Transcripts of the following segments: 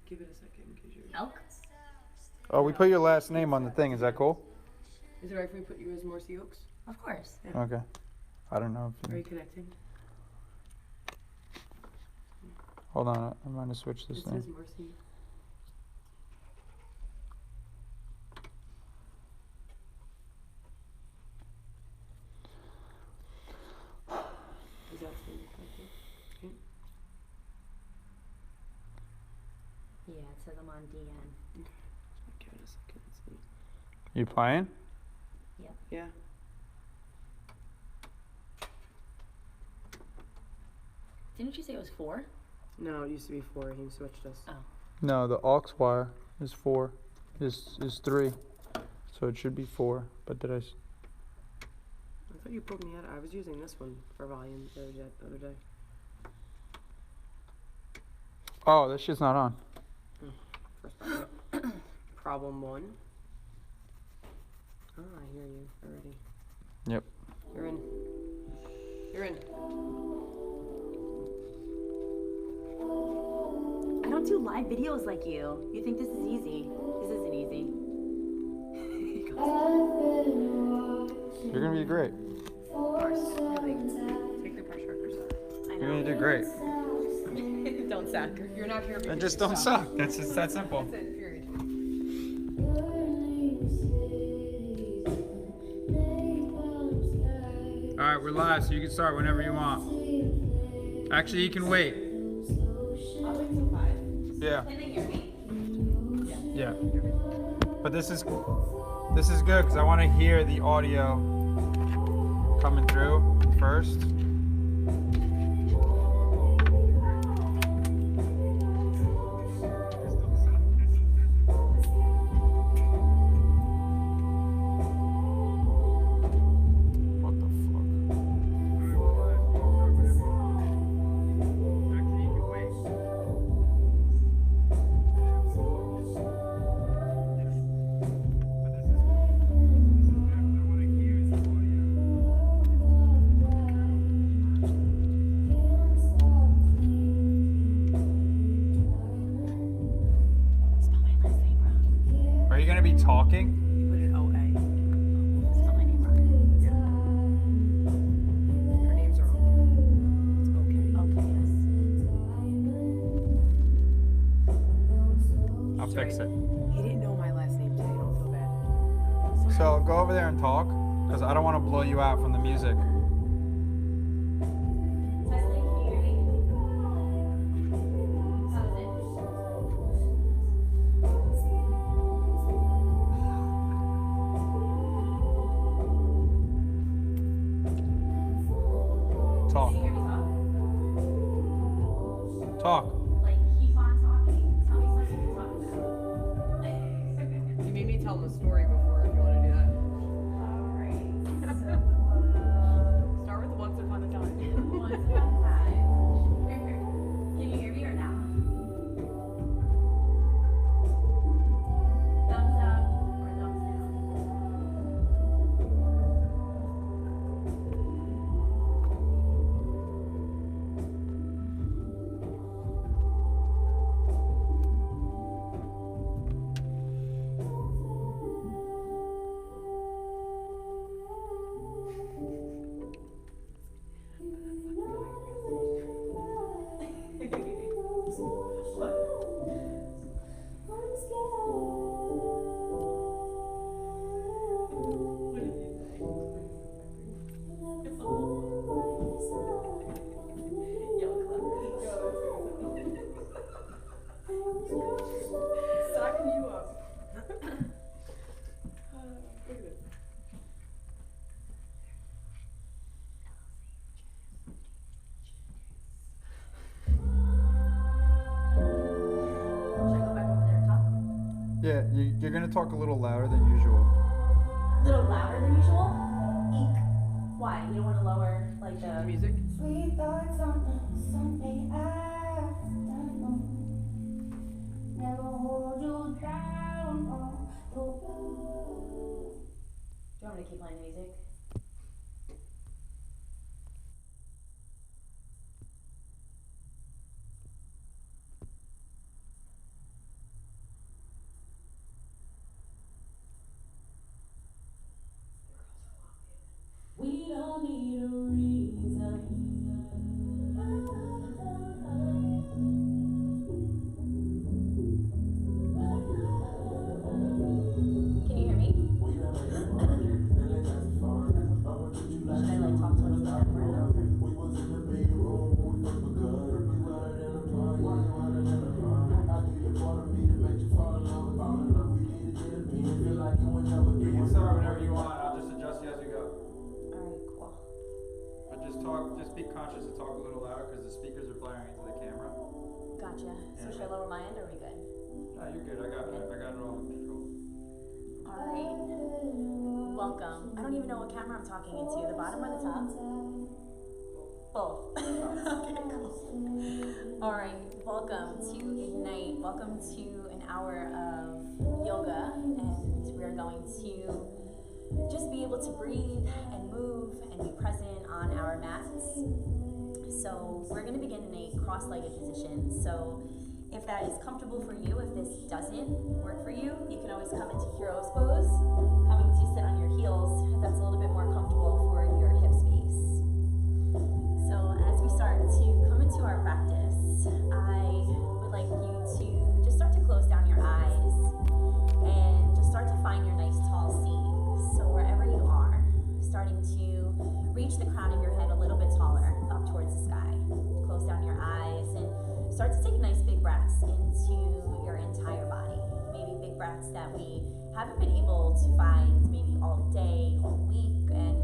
Give it a second because you're... Elk? Oh, we put your last name on the thing. Is that cool? Is it right if we put you as Marci Oaks? Of course. Yeah. Okay. I don't know. If Are you connecting? Hold on. I'm going to switch this It thing. says Marci. Is that saying connecting? Okay. Yeah, it says I'm on DN. Okay. Give it a second. Let's see. You playing? Yep. Yeah. Didn't you say it was 4? No, it used to be 4. He switched us. Oh. No, the aux wire is 4. Is 3. So it should be 4. But did I? I thought you pulled me out. I was using this one for volume the other day. Oh, that shit's not on. First problem. Problem 1. Oh, I hear you already. Yep. You're in. You're in. I don't do live videos like you. You think this is easy. This isn't easy. You're gonna be great. Really, take the pressure off yourself. I You're know. gonna do great. Don't suck. You're not here because And just you don't suck. That's just that simple. That's it, period. All right, we're live, so you can start whenever you want. Actually, you can wait. I'll wait till 5. Yeah. Can they hear me? Yeah. But this is good because I want to hear the audio coming through first. What the fuck? Actually, you can wait. Spell my last name wrong. Are you gonna be talking? You put an OA. Spell my name wrong. Her name's wrong. It's okay. Okay, yes. I'll fix it. He didn't know my last name today. Don't feel bad. So go over there and talk because I don't want to blow you out from the music. Testing, can you hear me? How's it? Talk. Can you hear me talk? Talk. Like, keep on talking. Tell me something to talk about. You made me tell him a story before if you want to do that. Alright. Start with once upon a time. Once upon a time. Can you hear me or not? Thumbs up or thumbs down? Stocking you up. Look at this. Should I go back over there and talk? Yeah, you're gonna talk a little louder than usual. A little louder than usual? Eek. Why? You don't want to lower, like, The the... music. Sweet thoughts on a Sunday afternoon. Never hold you down on the road. Do you want me to keep playing the music? conscious to talk a little louder because the speakers are blaring into the camera. Gotcha. So Yeah. should I lower my end or are we good? No, you're good. I got it all under control. Alright. Welcome. I don't even know what camera I'm talking into, the bottom or the top? Both. Okay, cool. Alright, welcome to Ignite. Welcome to an hour of yoga, and we're going to just be able to breathe and move and be present on our mats. So we're going to begin in a cross-legged position. So if that is comfortable for you, if this doesn't work for you, you can always come into hero's pose, coming to sit on your heels if that's a little bit more comfortable for your hip space. So as we start to come into our practice, I would like you to just start to close down your eyes and just start to find your nice tall seat. So wherever you are, starting to reach the crown of your head a little bit taller up towards the sky. Close down your eyes and start to take nice big breaths into your entire body. Maybe big breaths that we haven't been able to find maybe all day, all week, and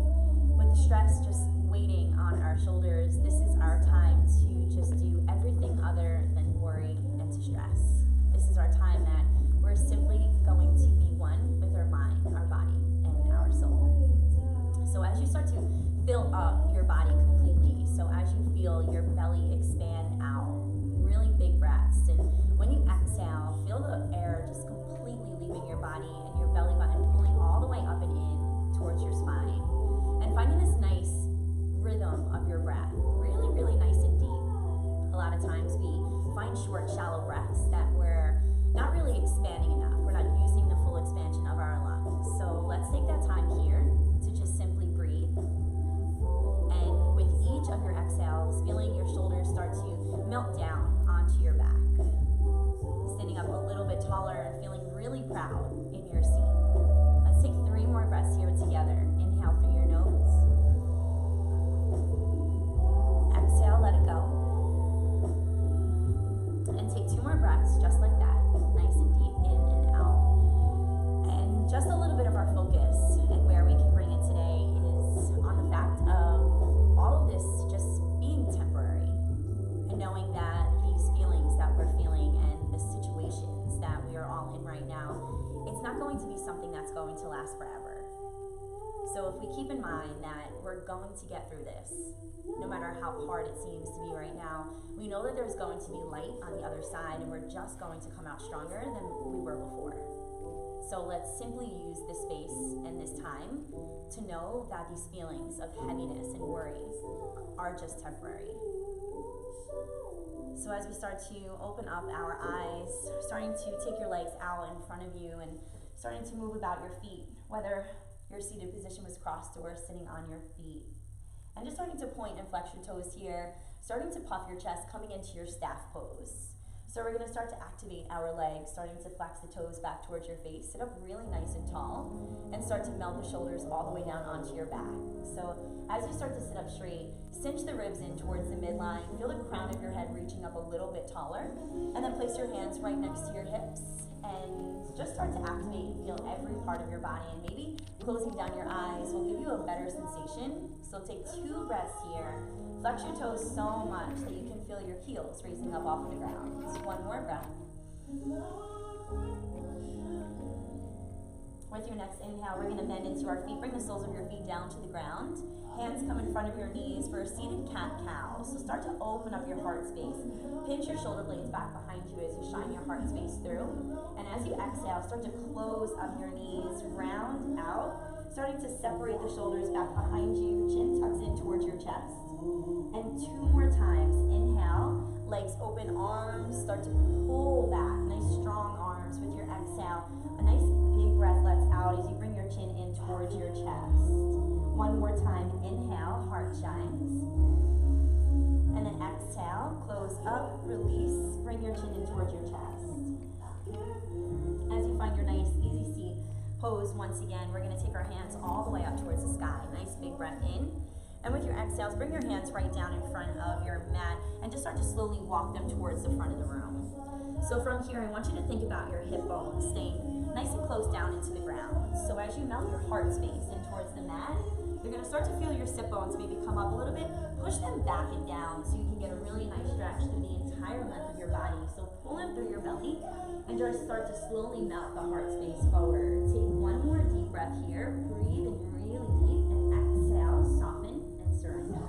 with the stress just waiting on our shoulders, this is our time to just do everything other than worry and to stress. This is our time that we're simply going to be one with our mind, our body, and our soul. So as you start to fill up your body completely, so as you feel your belly expand out, really big breaths, and when you exhale, feel the air just completely leaving your body and your belly button pulling all the way up and in towards your spine, and finding this nice rhythm of your breath, really, really nice and deep. A lot of times we find short, shallow breaths that we're not really expanding enough. We're not using the full expansion of our lungs. So let's take that time here to just simply breathe. And with each of your exhales, feeling your shoulders start to melt down onto your back. Sitting up a little bit taller and feeling really proud in your seat. Let's take 3 more breaths here together. Inhale through your nose. Exhale, let it go. And take 2 more breaths just like that. Nice and deep in and out. And just a little bit of our focus and where we can bring it today is on the fact of all of this just being temporary. And knowing that these feelings that we're feeling and the situations that we are all in right now, it's not going to be something that's going to last forever. So if we keep in mind that we're going to get through this, no matter how hard it seems to be right now, we know that there's going to be light on the other side, and we're just going to come out stronger than we were before. So let's simply use this space and this time to know that these feelings of heaviness and worry are just temporary. So as we start to open up our eyes, starting to take your legs out in front of you and starting to move about your feet, whether your seated position was crossed or sitting on your feet. And just starting to point and flex your toes here, starting to puff your chest, coming into your staff pose. So we're going to start to activate our legs, starting to flex the toes back towards your face, sit up really nice and tall, and start to melt the shoulders all the way down onto your back. So as you start to sit up straight, cinch the ribs in towards the midline, feel the crown of your head reaching up a little bit taller, and then place your hands right next to your hips, and just start to activate and feel every part of your body, and maybe closing down your eyes will give you a better sensation. So take 2 breaths here. Flex your toes so much that you can feel your heels raising up off the ground. 1 more breath. With your next inhale, we're going to bend into our feet. Bring the soles of your feet down to the ground. Hands come in front of your knees for a seated cat-cow. So start to open up your heart space. Pinch your shoulder blades back behind you as you shine your heart space through. And as you exhale, start to close up your knees, round out. Starting to separate the shoulders back behind you. Chin tucks in towards your chest. And 2 more times. Inhale, legs open, arms start to pull back. Nice strong arms with your exhale. A nice big breath lets out as you bring your chin in towards your chest. 1 more time. Inhale, heart shines. And then exhale, close up, release. Bring your chin in towards your chest. As you find your nice, easy seat pose once again, we're going to take our hands all the way up towards the sky. Nice big breath in. And with your exhales, bring your hands right down in front of your mat and just start to slowly walk them towards the front of the room. So from here, I want you to think about your hip bones staying nice and close down into the ground. So as you melt your heart space in towards the mat, You're gonna start to feel your sit bones maybe come up a little bit. Push them back and down so you can get a really nice stretch through the entire length of your body. So pull in through your belly and just start to slowly melt the heart space forward. Take one more deep breath here. Breathe in really deep and exhale, soften and surrender.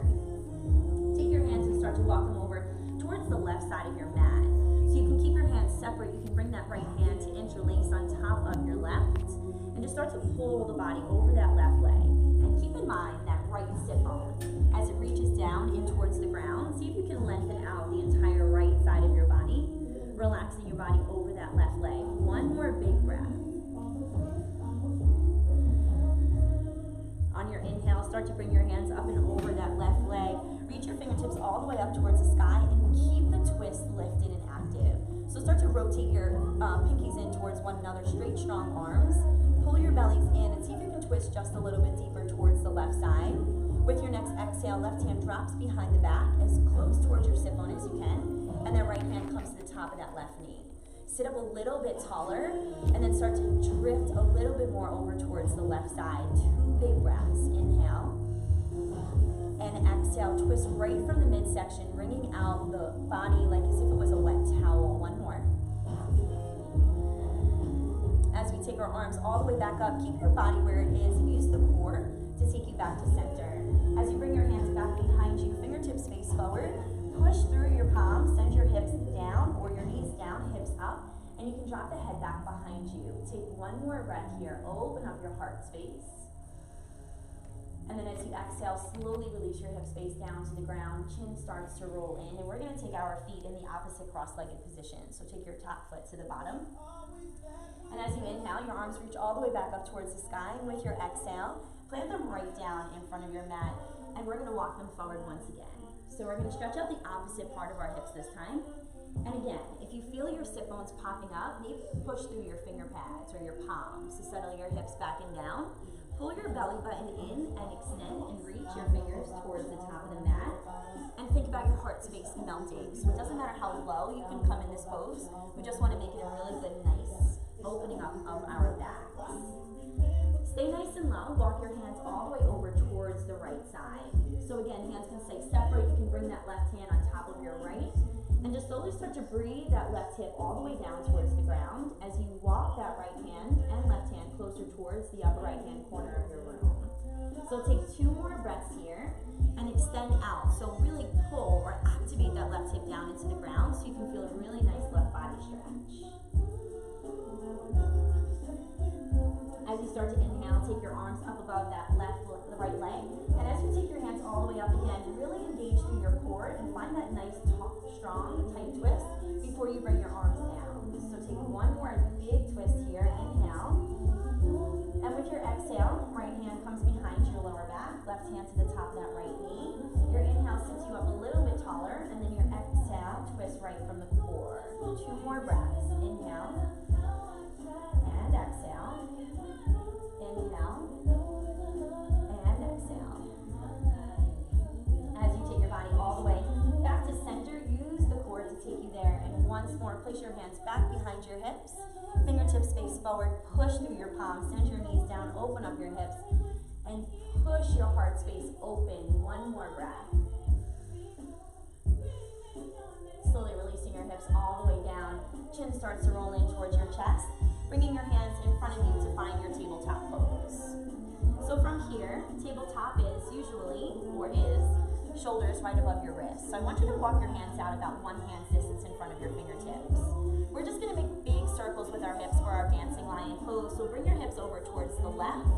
Take your hands and start to walk them over towards the left side of your mat. So you can keep your hands separate. You can bring that right hand to interlace on top of your left and just start to pull the body over that left leg. And keep in mind that right sit bone as it reaches down in towards the ground. See if you can lengthen out the entire right side of your body, relaxing your body over that left leg. One more big breath. On your inhale, start to bring your hands up and over that left leg. Reach your fingertips all the way up towards the sky and keep the twist lifted and active. So start to rotate your pinkies in towards one another, straight, strong arms. Pull your bellies in and see if you can twist just a little bit deeper towards the left side. With your next exhale, left hand drops behind the back as close towards your sit bone as you can, and then right hand comes to the top of that left knee. Sit up a little bit taller, and then start to drift a little bit more over towards the left side. 2 big breaths. Inhale, and exhale. Twist right from the midsection, wringing out the body like as if it was a wet towel. One more. As we take our arms all the way back up, keep your body where it is and use the core to take you back to center. As you bring your hands back behind you, fingertips face forward, push through your palms, send your hips down or your knees down, hips up, and you can drop the head back behind you. Take one more breath here, open up your heart space. And then as you exhale, slowly release your hip space down to the ground, chin starts to roll in, and we're gonna take our feet in the opposite cross-legged position. So take your top foot to the bottom. And as you inhale, your arms reach all the way back up towards the sky. And with your exhale, plant them right down in front of your mat. And we're gonna walk them forward once again. So we're gonna stretch out the opposite part of our hips this time. And again, if you feel your sit bones popping up, maybe push through your finger pads or your palms to settle your hips back and down. Pull your belly button in and extend and reach your fingers towards the top of the mat. And think about your heart space melting. So it doesn't matter how low you can come in this pose. We just want to make it a really good, nice opening up of our backs. Stay nice and low. Walk your hands all the way over towards the right side. So again, hands can stay separate. You can bring that left hand on top of your right. And just slowly start to breathe that left hip all the way down towards the ground as you walk that right hand and left hand closer towards the upper right hand corner of your room. So take 2 more breaths here and extend out. So really pull or activate that left hip down into the ground so you can feel a really nice left body stretch. As you start to inhale, take your arms up above that the right leg. And as you take your hands all the way up again, really engage through your core and find that nice, strong, tight twist before you bring your arms down. So take one more big twist here. Inhale. And with your exhale, right hand comes behind your lower back, left hand to the top of that right knee. Your inhale sits you up a little bit taller, and then your exhale, twist right from the core. 2 more breaths. Inhale. And exhale. Inhale. And exhale. As you take your body all the way back to center, use the core to take you there. And once more, place your hands back behind your hips. Fingertips face forward, push through your palms, send your knees down, open up your hips, and push your heart space open. 1 more breath. Slowly releasing your hips all the way down. Chin starts to roll in towards your chest, bringing your hands in front of you to find your tabletop pose. So from here, tabletop is usually, or is, shoulders right above your wrists. So I want you to walk your hands out about 1 hand's distance in front of your fingertips. We're just gonna make big circles with our hips for our dancing lion pose. So bring your hips over towards the left.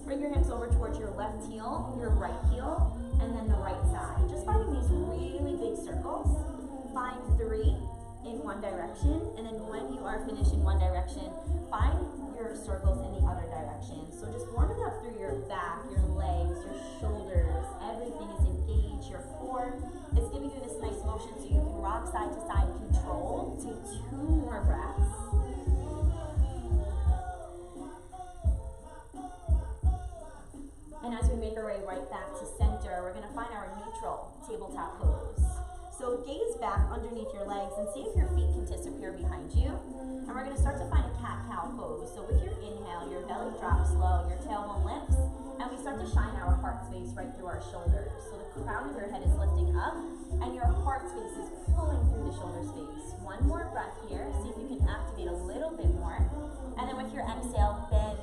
Bring your hips over towards your left heel, your right heel, and then the right side. Just finding these really big circles. Find 3 in one direction, and then when you are finished in one direction, find your circles in the other direction. So just warming up through your back, your legs, your shoulders, everything is engaged, your core is giving you this nice motion so you can rock side to side, control. Take 2 more breaths. And as we make our way right back to center, we're gonna find our neutral tabletop pose. So gaze back underneath your legs and see if your feet can disappear behind you. And we're gonna start to find a cat-cow pose. So with your inhale, your belly drops low, your tailbone lifts, and we start to shine our heart space right through our shoulders. So the crown of your head is lifting up and your heart space is pulling through the shoulder space. One more breath here. See if you can activate a little bit more. And then with your exhale, bend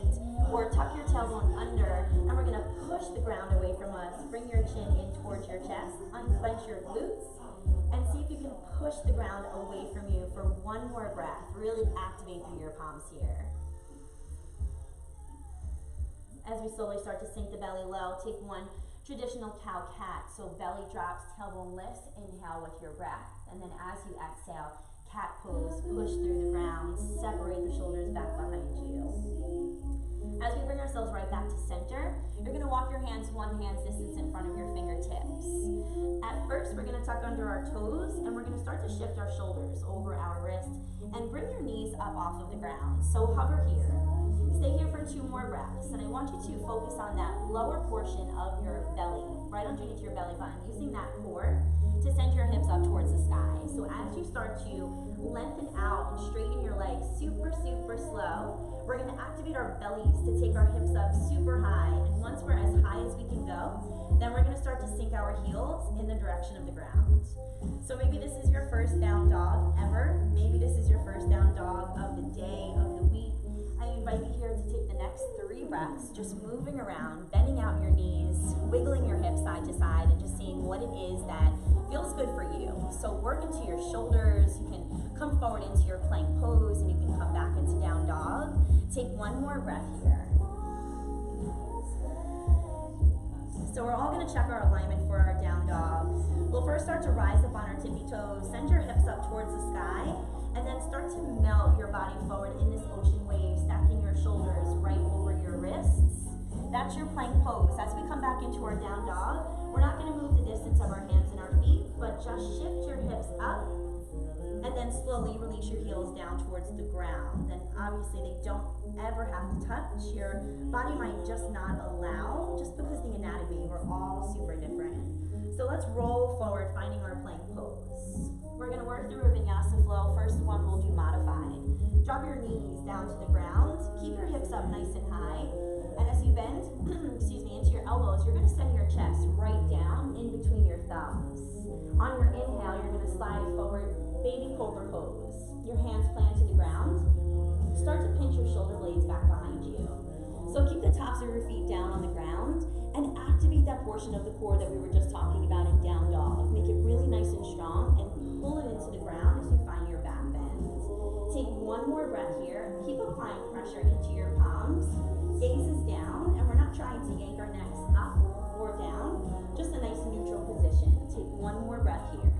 or tuck your tailbone under, and we're gonna push the ground away from us. Bring your chin in towards your chest, unclench your glutes, and see if you can push the ground away from you for one more breath. Really activate through your palms here. As we slowly start to sink the belly low, take one traditional cow-cat. So belly drops, tailbone lifts, inhale with your breath. And then as you exhale, cat pose, push through the ground, separate the shoulders back behind you. As we bring ourselves right back to center, you're gonna walk your hands one hand's distance in front of your fingertips. At first, we're gonna tuck under our toes, and we're gonna start to shift our shoulders over our wrists, and bring your knees up off of the ground. So hover here. Stay here for 2 more breaths, and I want you to focus on that lower portion of your belly, right underneath your belly button, using that core to send your hips up towards the sky. So as you start to lengthen out and straighten your legs super, super slow, we're gonna activate our bellies to take our hips up super high, and once we're as high as we can go, then we're gonna start to sink our heels in the direction of the ground. So maybe this is your first down dog ever, maybe this is your first down dog of the day, of the week. I invite you here to take the next 3 breaths, just moving around, bending out your knees, wiggling your hips side to side, and just seeing what it is that feels good for you. So work into your shoulders, you can come forward into your plank pose, and you can come back into down dog. Take one more breath here. So we're all gonna check our alignment for our down dog. We'll first start to rise up on our tippy toes, send your hips up towards the sky, and then start to melt your body forward in this ocean wave, stacking your shoulders right over your wrists. That's your plank pose. As we come back into our down dog, we're not gonna move the distance of our hands and our feet, but just shift your hips up, and then slowly release your heels down towards the ground. And obviously they don't ever have to touch. Your body might just not allow, just because the anatomy, we're all super different. So let's roll forward, finding our plank pose. We're gonna work through a vinyasa flow. First one we'll do modified. Drop your knees down to the ground. Keep your hips up nice and high. And as you bend, excuse me, into your elbows, you're gonna send your chest right down in between your thumbs. On your inhale, you're gonna slide forward, baby cobra pose. Your hands plant to the ground. Start to pinch your shoulder blades back behind you. So keep the tops of your feet down on the ground and activate that portion of the core that we were just talking about in down dog. Make it really nice and strong and pull it into the ground as you find your back bend. Take one more breath here. Keep applying pressure into your palms. Gaze is down, and we're not trying to yank our necks up or down, just a nice neutral position. Take one more breath here.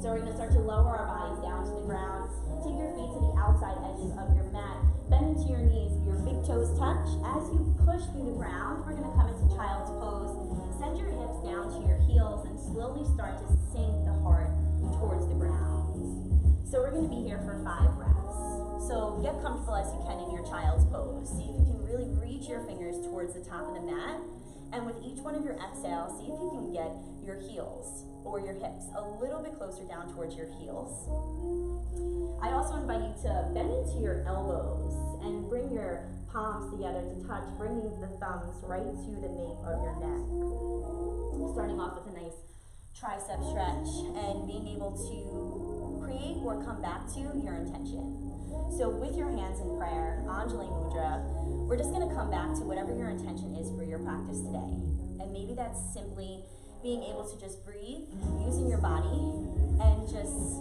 So we're gonna start to lower our bodies down to the ground. Take your feet to the outside edges of your mat. Bend into your knees, your big toes touch. As you push through the ground, we're gonna come into child's pose. Send your hips down to your heels and slowly start to sink the heart towards the ground. So we're gonna be here for 5 breaths. So get comfortable as you can in your child's pose. See if you can really reach your fingers towards the top of the mat. And with each one of your exhales, see if you can get your heels or your hips a little bit closer down towards your heels. I also invite you to bend into your elbows and bring your palms together to touch, bringing the thumbs right to the nape of your neck. Starting off with a nice tricep stretch and being able to create or come back to your intention. So with your hands in prayer, Anjali Mudra, we're just gonna come back to whatever your intention is for your practice today. And maybe that's simply being able to just breathe, using your body, and just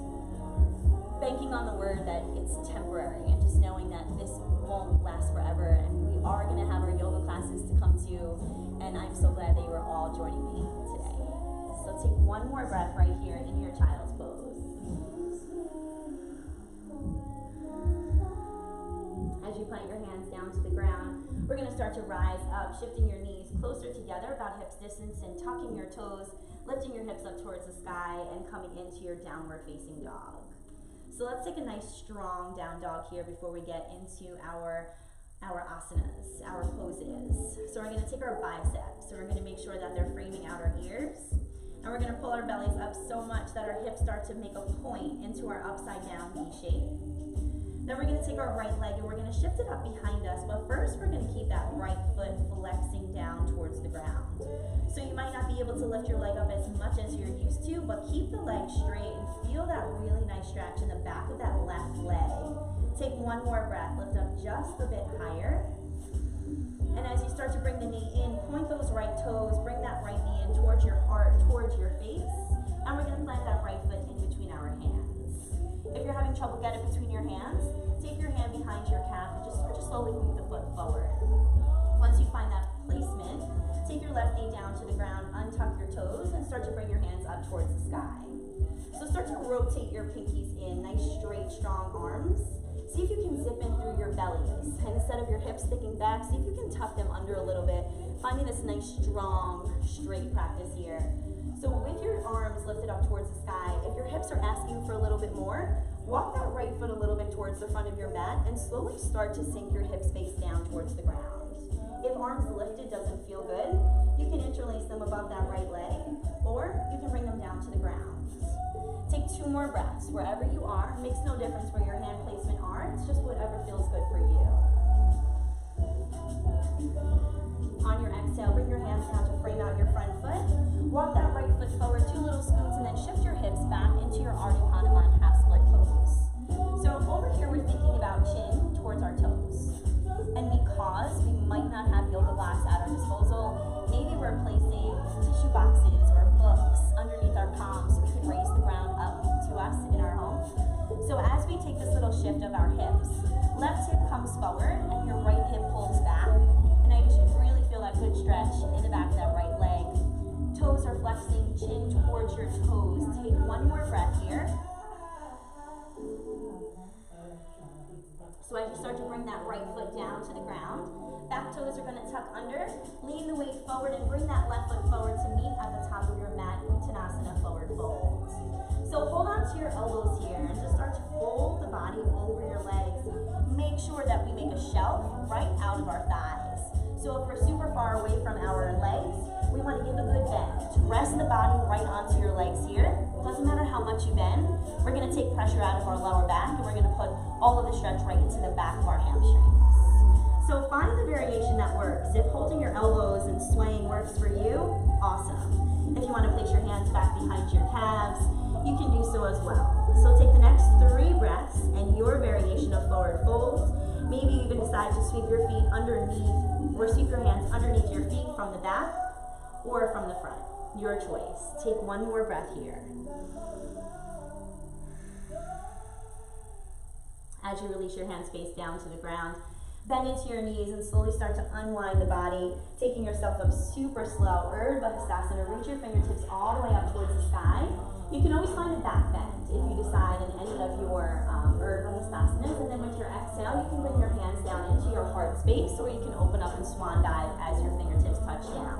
banking on the word that it's temporary, and just knowing that this won't last forever, and we are gonna have our yoga classes to come to, and I'm so glad that you are all joining me today. So take one more breath right here in your child's pose. As you plant your hands down to the ground, we're gonna start to rise up, shifting your knees closer together, about hips distance, and tucking your toes, lifting your hips up towards the sky, and coming into your downward facing dog. So let's take a nice strong down dog here before we get into our asanas, our poses. So we're gonna take our biceps, so we're gonna make sure that they're framing out our ears, and we're gonna pull our bellies up so much that our hips start to make a point into our upside down V shape. Then we're gonna take our right leg and we're gonna shift it up behind us, but first we're gonna keep that right foot flexing down towards the ground. So you might not be able to lift your leg up as much as you're used to, but keep the leg straight and feel that really nice stretch in the back of that left leg. Take one more breath, lift up just a bit higher. And as you start to bring the knee in, point those right toes, bring that right knee in towards your heart, towards your face, and we're gonna plant that right foot in between our hands. If you're having trouble getting between your hands, take your hand behind your calf and just start to slowly move the foot forward. Once you find that placement, take your left knee down to the ground, untuck your toes, and start to bring your hands up towards the sky. So start to rotate your pinkies in, nice straight, strong arms. See if you can zip in through your bellies. And instead of your hips sticking back, see if you can tuck them under a little bit, finding this nice, strong, straight practice here. So with your arms lifted up towards the sky, if your hips are asking for a little bit more, walk that right foot a little bit towards the front of your mat and slowly start to sink your hips face down towards the ground. If arms lifted doesn't feel good, you can interlace them above that right leg, or you can bring them down to the ground. Take 2 more breaths. Wherever you are, makes no difference where your hand placement are, it's just whatever feels good for you. On your exhale, bring your hands down to frame out your front foot. Walk that right foot forward, 2 little scoots, and then shift your hips back into your Ardha Hanuman half split pose. So over here, we're thinking about chin towards our toes. And because we might not have yoga blocks at our disposal, maybe we're placing tissue boxes or books underneath our palms so we can raise the ground up to us in our home. So as we take this little shift of our hips, left hip comes forward and your right hip pulls back. And now you should really feel that good stretch in the back of that right leg. Toes are flexing, chin towards your toes. Take 1 more breath here. So as you start to bring that right foot down to the ground, back toes are going to tuck under, lean the weight forward and bring that left foot forward to meet at the top of your mat, Uttanasana forward fold. So hold on to your elbows here and just start to fold the body over your legs. Make sure that we make a shelf right out of our thighs. So if we're super far away from our legs, we want to give a good bend. Rest the body right onto your legs here. Doesn't matter how much you bend, we're going to take pressure out of our lower back and we're going to put all of the stretch right into the back of our hamstrings. So find the variation that works. If holding your elbows and swaying works for you, awesome. If you want to place your hands back behind your calves, you can do so as well. So take the next 3 breaths and your variation of forward fold. Maybe you even decide to sweep your feet underneath or sweep your hands underneath your feet from the back or from the front. Your choice. Take 1 more breath here. As you release your hands face down to the ground, bend into your knees and slowly start to unwind the body, taking yourself up super slow. Urdhva Bahasana, reach your fingertips all the way up towards the sky. You can always find a back bend if you decide in any of your Urdhva Bahasanas, and then with your exhale, you can bring your hands down into your heart space, or you can open up and swan dive as your fingertips touch down.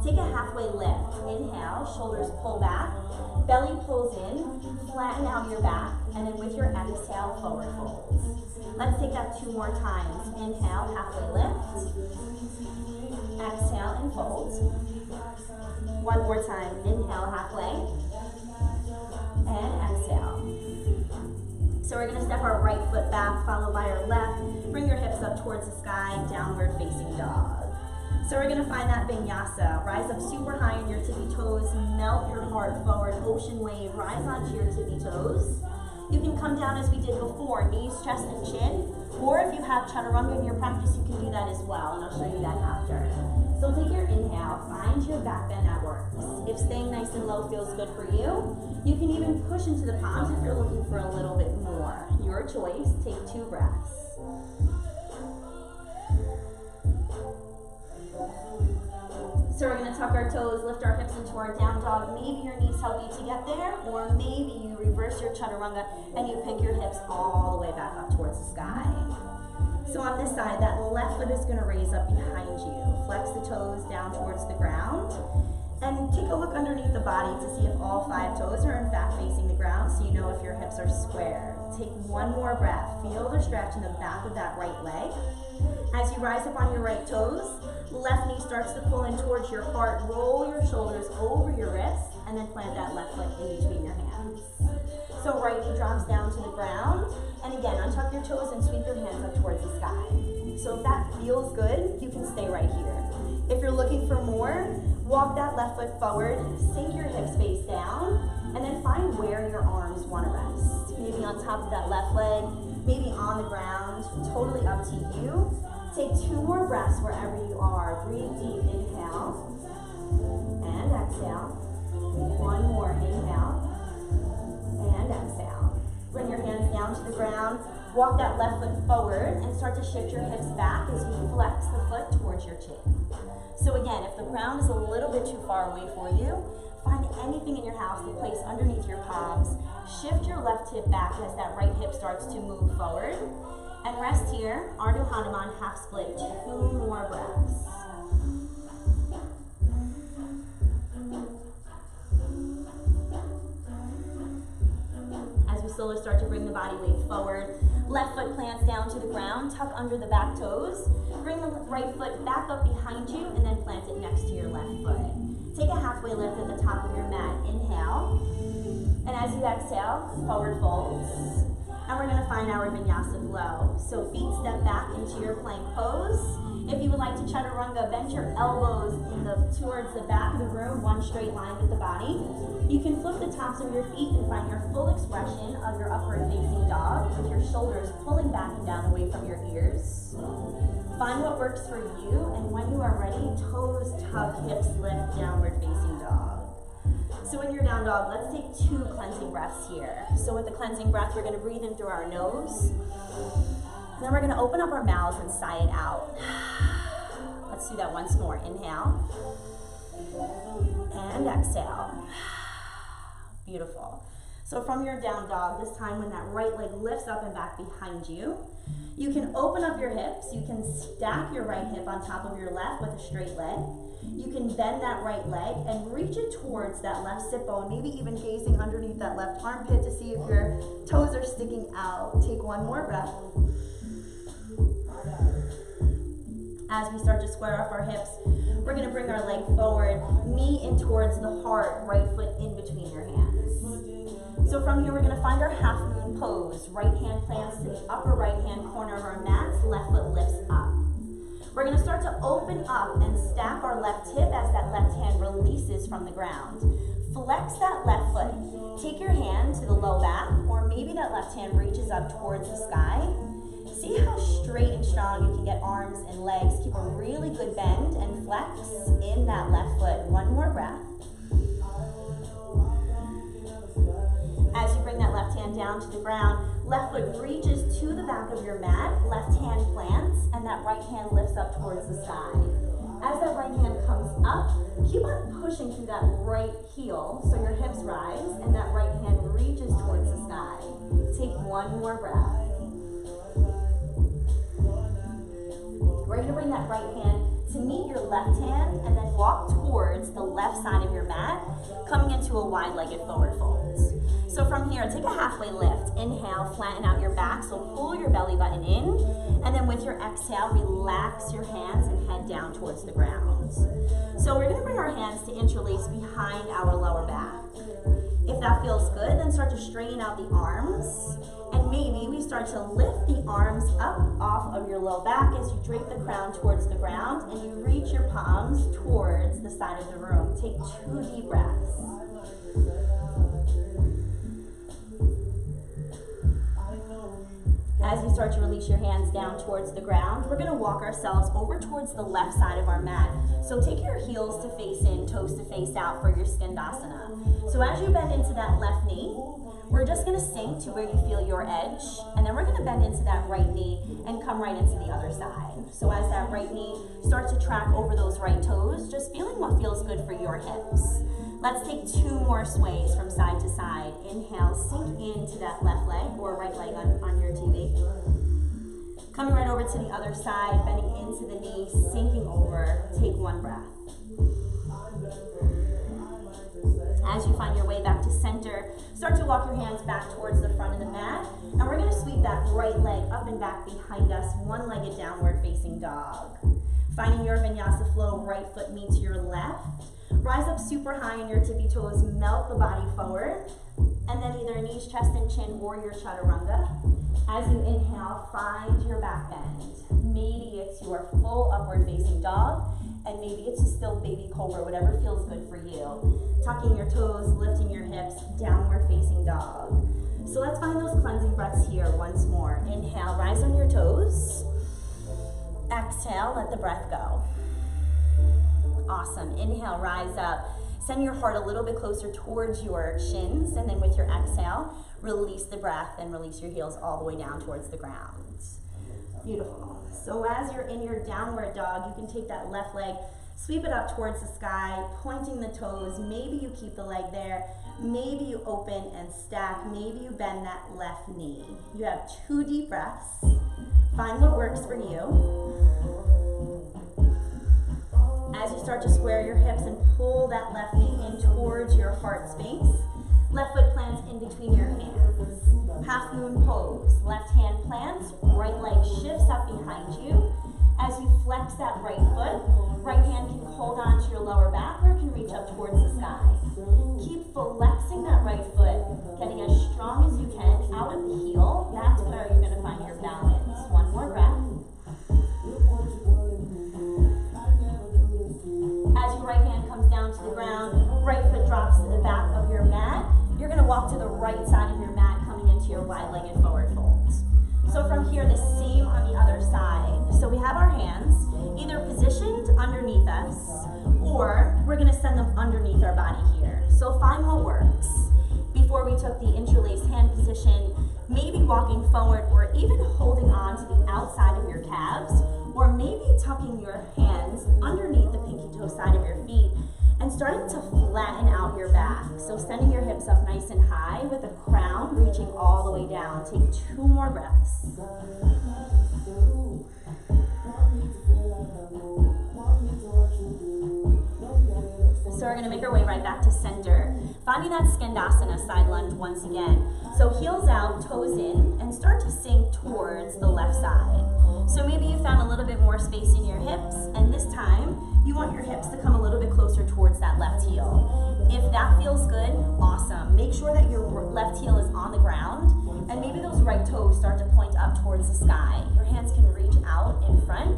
Take a halfway lift. Inhale, shoulders pull back, belly pulls in, flatten out your back, and then with your exhale, forward fold. Let's take that 2 more times. Inhale, halfway lift. Exhale and fold. 1 more time. Inhale, halfway. And exhale. So we're going to step our right foot back, followed by our left. Bring your hips up towards the sky, downward facing dog. So we're going to find that Vinyasa. Rise up super high in your tippy toes. Melt your heart forward. Ocean wave. Rise onto your tippy toes. You can come down as we did before. Knees, chest, and chin. Or if you have chaturanga in your practice, you can do that as well. And I'll show you that after. So take your inhale. Find your back bend that works. If staying nice and low feels good for you, you can even push into the palms if you're looking for a little bit more. Your choice. Take 2 breaths. So we're going to tuck our toes, lift our hips into our down dog. Maybe your knees help you to get there, or maybe you reverse your chaturanga and you pick your hips all the way back up towards the sky. So on this side, that left foot is going to raise up behind you. Flex the toes down towards the ground. And take a look underneath the body to see if all 5 toes are in fact facing the ground, so you know if your hips are square. Take 1 more breath. Feel the stretch in the back of that right leg. As you rise up on your right toes, left knee starts to pull in towards your heart. Roll your shoulders over your wrists, and then plant that left foot in between your hands. So right knee drops down to the ground. And again, again, untuck your toes and sweep your hands up towards the sky. So if that feels good, you can stay right here. If you're looking for more, walk that left foot forward, sink your hips face down, and then find where your arms want to rest. Maybe on top of that left leg, maybe on the ground, totally up to you. Take 2 more breaths wherever you are. Breathe deep, inhale, and exhale. 1 more, inhale, and exhale. Bring your hands down to the ground. Walk that left foot forward and start to shift your hips back as you flex the foot towards your chin. So again, if the ground is a little bit too far away for you, find anything in your house to place underneath your palms. Shift your left hip back as that right hip starts to move forward. And rest here, Ardha Hanuman half split, 2 more breaths. As we slowly start to bring the body weight forward, left foot plants down to the ground, tuck under the back toes, bring the right foot back up behind you, and then plant it next to your left foot. Take a halfway lift at the top of your mat, inhale, and as you exhale, forward folds, and we're going to find our Vinyasa flow. So feet step back into your plank pose. If you would like to chaturanga, bend your elbows towards the back of the room, one straight line with the body. You can flip the tops of your feet and find your full expression of your upward facing dog with your shoulders pulling back and down away from your ears. Find what works for you, and when you are ready, toes tuck, hips lift, downward facing dog. So in your down dog, let's take 2 cleansing breaths here. So with the cleansing breath, we're going to breathe in through our nose. And then we're going to open up our mouths and sigh it out. Let's do that once more. Inhale. And exhale. Beautiful. So from your down dog, this time when that right leg lifts up and back behind you, you can open up your hips. You can stack your right hip on top of your left with a straight leg. You can bend that right leg and reach it towards that left sit bone, maybe even gazing underneath that left armpit to see if your toes are sticking out. Take 1 more breath. As we start to square up our hips, we're going to bring our leg forward, knee in towards the heart, right foot in between your hands. So from here, we're going to find our half moon pose. Right hand plants to the upper right hand corner of our mats, left foot lifts up. We're going to start to open up and stack our left hip as that left hand releases from the ground. Flex that left foot. Take your hand to the low back, or maybe that left hand reaches up towards the sky. See how straight and strong you can get arms and legs. Keep a really good bend and flex in that left foot. 1 more breath. As you bring that left hand down to the ground, left foot reaches to the back of your mat, left hand plants, and that right hand lifts up towards the sky. As that right hand comes up, keep on pushing through that right heel so your hips rise and that right hand reaches towards the sky. Take 1 more breath. We're going to bring that right hand to meet your left hand and then walk towards the left side of your mat, coming into a wide-legged forward fold. So from here, take a halfway lift. Inhale, flatten out your back, so pull your belly button in, and then with your exhale, relax your hands and head down towards the ground. So we're going to bring our hands to interlace behind our lower back. If that feels good, then start to straighten out the arms, and maybe we start to lift the arms up off of your low back as you drape the crown towards the ground and you reach your palms towards the side of the room. Take 2 deep breaths. As you start to release your hands down towards the ground, we're going to walk ourselves over towards the left side of our mat. So take your heels to face in, toes to face out for your Skandasana. So as you bend into that left knee, we're just going to sink to where you feel your edge, and then we're going to bend into that right knee and come right into the other side. So as that right knee starts to track over those right toes, just feeling what feels good for your hips. Let's take 2 more sways from side to side. Inhale, sink into that left leg or right leg on your TV. Coming right over to the other side, bending into the knee, sinking over. Take 1 breath. As you find your way back to center, start to walk your hands back towards the front of the mat, and we're going to sweep that right leg up and back behind us, one-legged downward facing dog. Finding your Vinyasa flow, right foot meets your left. Rise up super high in your tippy toes, melt the body forward, and then either knees, chest, and chin, or your chaturanga. As you inhale, find your back bend. Maybe it's your full upward facing dog, and maybe it's a still baby cobra, whatever feels good for you. Tucking your toes, lifting your hips, downward facing dog. So let's find those cleansing breaths here once more. Inhale, rise on your toes. Exhale, let the breath go. Awesome. Inhale, rise up. Send your heart a little bit closer towards your shins, and then with your exhale, release the breath and release your heels all the way down towards the ground. Beautiful. So as you're in your downward dog, you can take that left leg, sweep it up towards the sky, pointing the toes. Maybe you keep the leg there. Maybe you open and stack. Maybe you bend that left knee. You have 2 deep breaths. Find what works for you. As you start to square your hips and pull that left knee in towards your heart space, left foot plants in between your hands. Half moon pose. Left hand plants, right leg shifts up behind you. As you flex that right foot, right hand can hold on to your lower back or it can reach up towards the sky. Keep flexing that right foot, getting as strong as you can out of the heel. That's where you're going to find your balance. One more breath. As your right hand comes down to the ground, right foot drops to the back of your mat. You're going to walk to the right side of your mat, coming into your wide-legged forward folds. So from here, the same on the other side. So we have our hands either positioned underneath us, or we're going to send them underneath our body here. So find what works. Before we took the interlaced hand position, maybe walking forward or even holding on to the outside of your calves, or maybe tucking your hands underneath the pinky toe side of your feet and starting to flatten out your back. So sending your hips up nice and high with a crown reaching all the way down. Take 2 more breaths. So we're going to make our way right back to center. Finding that Skandasana side lunge once again. So heels out, toes in, and start to sink towards the left side. So maybe you found a little bit more space in your hips, and this time you want your hips to come a little bit closer towards that left heel. If that feels good, awesome. Make sure that your left heel is on the ground, and maybe those right toes start to point up towards the sky. Your hands can reach out in front,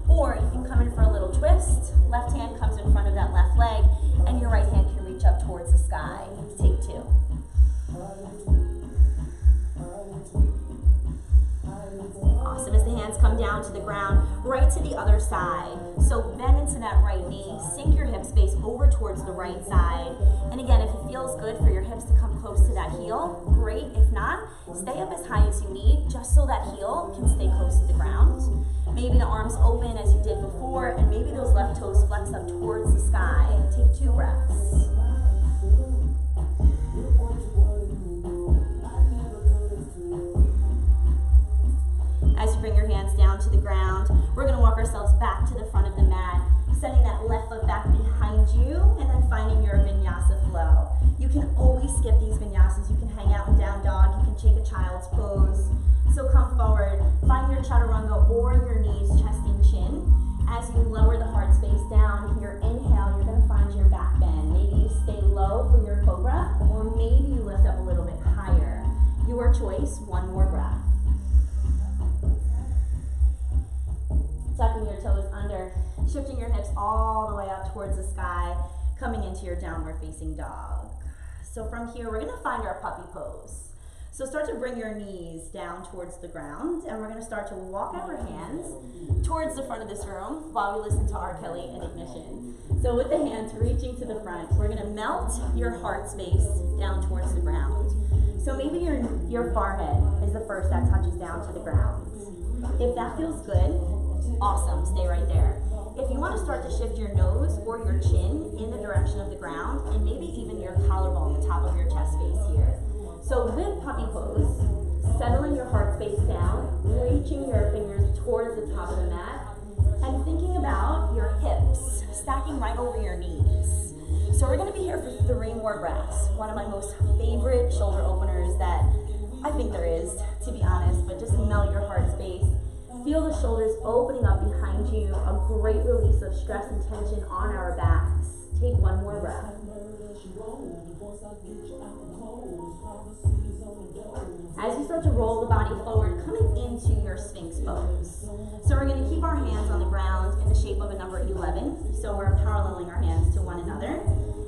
or you can come in for a little twist. Left hand comes in front of that left leg, and your right hand can reach up towards the sky. Take 2. Awesome. As the hands come down to the ground, right to the other side. So bend into that right knee, sink your hip space over towards the right side. And again, if it feels good for your hips to come close to that heel, great. If not, stay up as high as you need, just so that heel can stay close to the ground. Maybe the arms open as you did before, and maybe those left toes flex up towards the sky. Take 2 breaths. As you bring your hands down to the ground, we're going to walk ourselves back to the front of the mat, sending that left foot back behind you, and then finding your Vinyasa flow. You can always skip these Vinyasas. You can hang out in down dog. You can take a child's pose. So come forward, find your chaturanga or your knees, chest and chin. As you lower the heart space down, your inhale, you're going to find your back bend. Maybe you stay low for your cobra, or maybe you lift up a little bit higher. Your choice. 1 more breath. Tucking your toes under, shifting your hips all the way up towards the sky, coming into your downward facing dog. So from here, we're going to find our puppy pose. So start to bring your knees down towards the ground, and we're going to start to walk our hands towards the front of this room while we listen to R. Kelly and Ignition. So with the hands reaching to the front, we're going to melt your heart space down towards the ground. So maybe your forehead is the first that touches down to the ground. If that feels good, awesome, stay right there. If you want to start to shift your nose or your chin in the direction of the ground, and maybe even your collarbone, the top of your chest space here. So with puppy pose, settling your heart space down, reaching your fingers towards the top of the mat, and thinking about your hips stacking right over your knees. So we're going to be here for 3 more breaths. One of my most favorite shoulder openers that I think there is, to be honest, but just melt your heart space. Feel the shoulders opening up behind you, a great release of stress and tension on our backs. Take one more breath. As you start to roll the body forward, coming into your Sphinx pose. So we're going to keep our hands on the ground in the shape of a number 11. So we're paralleling our hands to one another.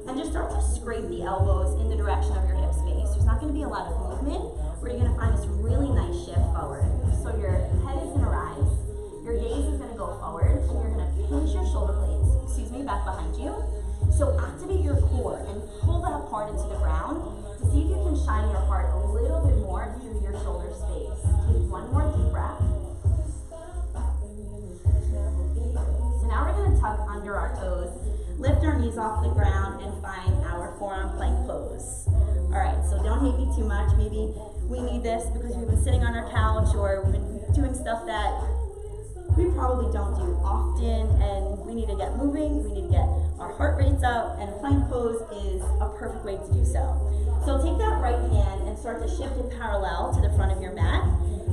And just start to scrape the elbows in the direction of your hip space. There's not going to be a lot of movement, where you're going to find this really nice shift forward. So your head is going to rise, your gaze is going to go forward, and you're going to pinch your shoulder blades, back behind you. So activate your core and pull that part into the ground to see if you can shine your heart a little bit more through your shoulder space. Take one more deep breath. So now we're going to tuck under our toes, lift our knees off the ground, and find our forearm plank pose. Alright, so don't hate me too much. Maybe we need this because we've been sitting on our couch or we've been doing stuff that we probably don't do often, and we need to get moving, we need to get our heart rates up, and plank pose is a perfect way to do so. So take that right hand and start to shift it parallel to the front of your mat,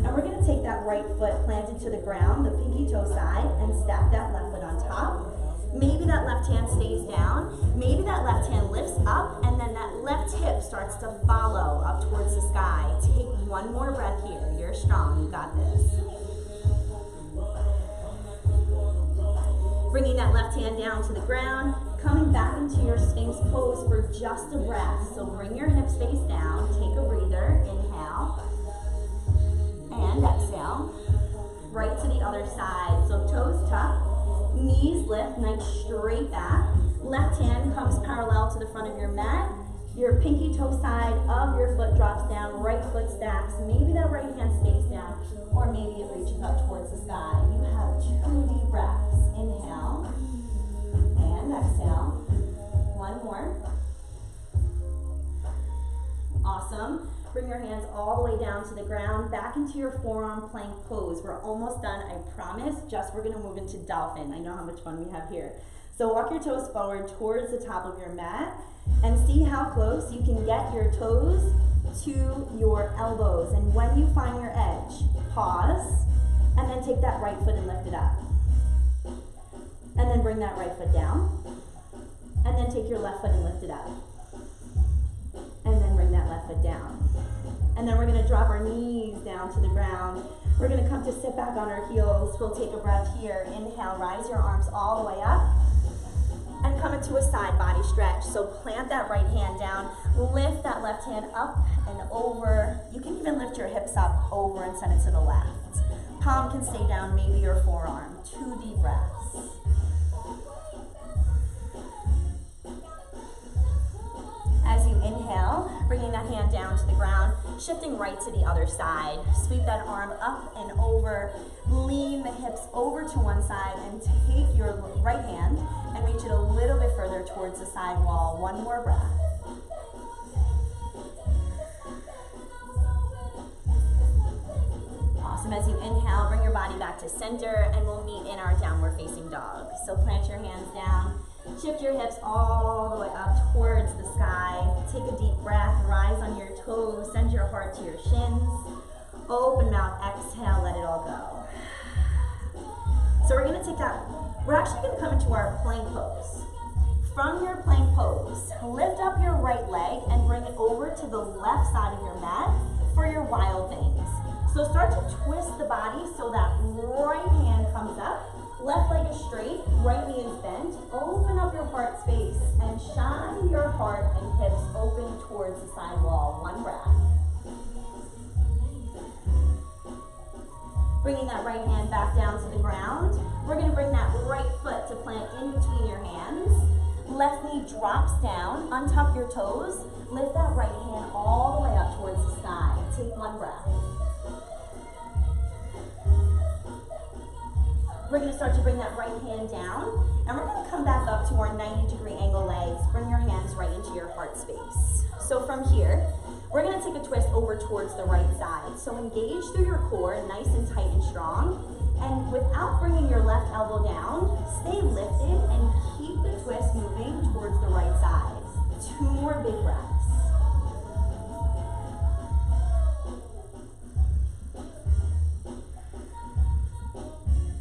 and we're going to take that right foot planted to the ground, the pinky toe side, and stack that left foot on top. Maybe that left hand stays down, maybe that left hand lifts up, and then that left hip starts to follow up towards the sky. Take one more breath here. You're strong, you got this. Bringing that left hand down to the ground, coming back into your Sphinx pose for just a breath. So bring your hip space down, take a breather, inhale, and exhale. Right to the other side, so toes tuck, knees lift, nice straight back. Left hand comes parallel to the front of your mat. Your pinky toe side of your foot drops down, right foot stacks. Maybe that right hand stays down, or maybe it reaches up towards the sky. You have 2 deep breaths. Inhale and exhale. One more. Awesome. Bring your hands all the way down to the ground, back into your forearm plank pose. We're almost done, I promise. Just we're going to move into dolphin. I know how much fun we have here. So walk your toes forward towards the top of your mat and see how close you can get your toes to your elbows. And when you find your edge, pause and then take that right foot and lift it up. And then bring that right foot down. And then take your left foot and lift it up. And then bring that left foot down. And then we're going to drop our knees down to the ground. We're going to come to sit back on our heels. We'll take a breath here. Inhale, rise your arms all the way up. And come into a side body stretch. So plant that right hand down. Lift that left hand up and over. You can even lift your hips up over and send it to the left. Palm can stay down, maybe your forearm. 2 deep breaths. As you inhale, bringing that hand down to the ground, shifting right to the other side. Sweep that arm up and over, lean the hips over to one side, and take your right hand and reach it a little bit further towards the side wall. One more breath. Awesome. As you inhale, bring your body back to center, and we'll meet in our downward facing dog. So plant your hands down. Shift your hips all the way up towards the sky. Take a deep breath, rise on your toes, send your heart to your shins. Open mouth, exhale, let it all go. So we're going to take that, we're actually going to come into our plank pose. From your plank pose, lift up your right leg and bring it over to the left side of your mat for your wild things. So start to twist the body so that right hand comes up. Left leg is straight, right knee is bent. Open up your heart space and shine your heart and hips open towards the side wall. One breath. Bringing that right hand back down to the ground. We're going to bring that right foot to plant in between your hands. Left knee drops down. Untuck your toes. Lift that right hand all the way up towards the sky. Take one breath. We're going to start to bring that right hand down, and we're going to come back up to our 90-degree angle legs. Bring your hands right into your heart space. So from here, we're going to take a twist over towards the right side. So engage through your core, nice and tight and strong. And without bringing your left elbow down, stay lifted and keep the twist moving towards the right side. 2 more big breaths.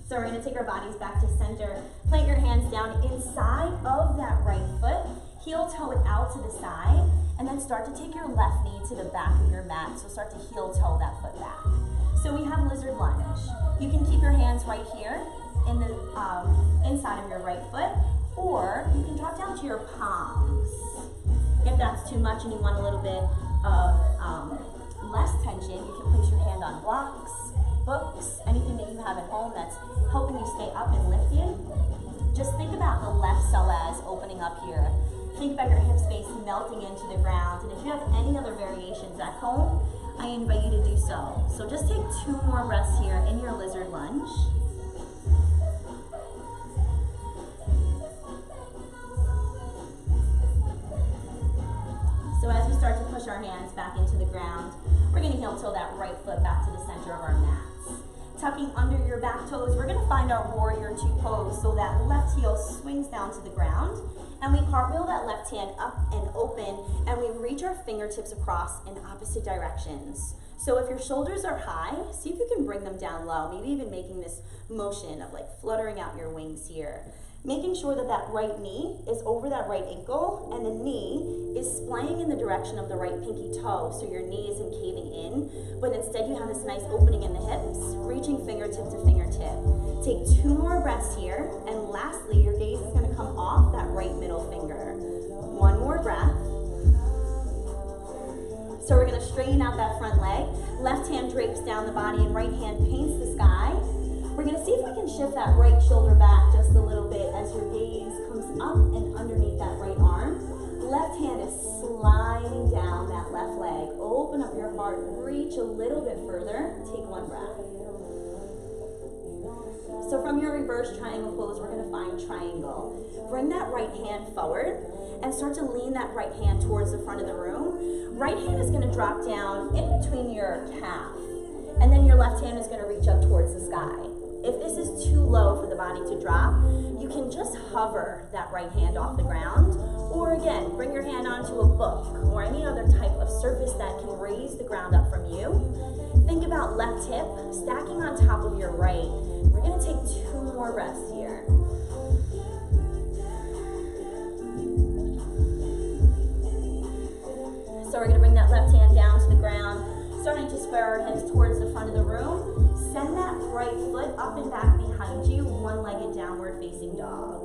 So So we're gonna take our bodies back to center. Plant your hands down inside of that right foot. Heel toe it out to the side. And then start to take your left knee to the back of your mat. So start to heel toe that foot back. So we have lizard lunge. You can keep your hands right here in the inside of your right foot, or you can drop down to your palms. If that's too much and you want a little bit of less tension, you can place your hand on blocks, books, anything that you have at home that's helping you stay up and lifted. Just think about the left psoas opening up here. Think about your hip space melting into the ground. And if you have any other variations at home, I invite you to do so. So just take 2 more breaths here in your lizard lunge. So as we start to push our hands back into the ground, we're going to heel toe that right foot back to the center of our mats. Tucking under your back toes, we're going to find our warrior 2 pose. So that left heel swings down to the ground, and we cartwheel that left hand up and open, and we reach our fingertips across in opposite directions. So if your shoulders are high, see if you can bring them down low, maybe even making this motion of like fluttering out your wings here. Making sure that that right knee is over that right ankle, and the knee is splaying in the direction of the right pinky toe, so your knee isn't caving in, but instead you have this nice opening in the hips, reaching fingertip to fingertip. Take 2 more breaths here, and lastly, your gaze is going to come off that right middle finger. 1 more breath. So we're going to straighten out that front leg. Left hand drapes down the body, and right hand paints the sky. We're going to see if we can shift that right shoulder back just a little bit as your gaze comes up and underneath that right arm. Left hand is sliding down that left leg. Open up your heart, reach a little bit further. Take 1 breath. So from your reverse triangle pose, we're going to find triangle. Bring that right hand forward and start to lean that right hand towards the front of the room. Right hand is going to drop down in between your calf, and then your left hand is going to reach up towards the sky. If this is too low for the body to drop, you can just hover that right hand off the ground, or again, bring your hand onto a book or any other type of surface that can raise the ground up from you. Think about left hip stacking on top of your right. We're going to take 2 more breaths here. So we're going to bring that left hand down to the ground, starting to square our hips towards the front of the room. Send that right foot up and back behind you, 1-legged downward facing dog.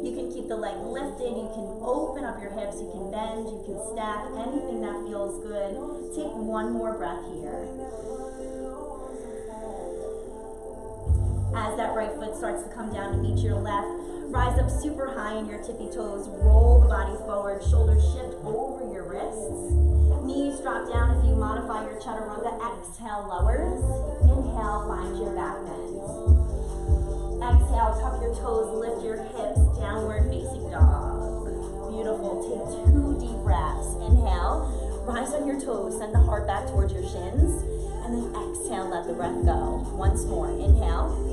You can keep the leg lifted, you can open up your hips, you can bend, you can stack, anything that feels good. Take 1 more breath here. As that right foot starts to come down to meet your left, rise up super high in your tippy toes, roll the body forward, shoulders shift over your wrists. Knees drop down if you modify your chaturanga. Exhale, lowers. Inhale, find your back bend. Exhale, tuck your toes, lift your hips, downward facing dog. Beautiful. Take 2 deep breaths. Inhale, rise on your toes, send the heart back towards your shins, and then exhale, let the breath go. Once more. Inhale.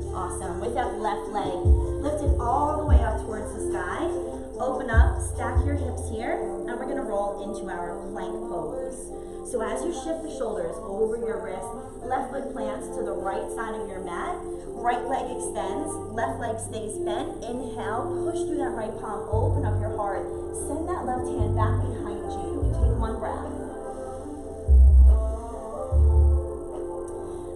Awesome. With that left leg lifted all the way up towards the sky. Open up, stack your hips here, and we're going to roll into our plank pose. So as you shift the shoulders over your wrist, left foot plants to the right side of your mat, right leg extends, left leg stays bent. Inhale, push through that right palm, open up your heart, send that left hand back behind you. Take 1 breath.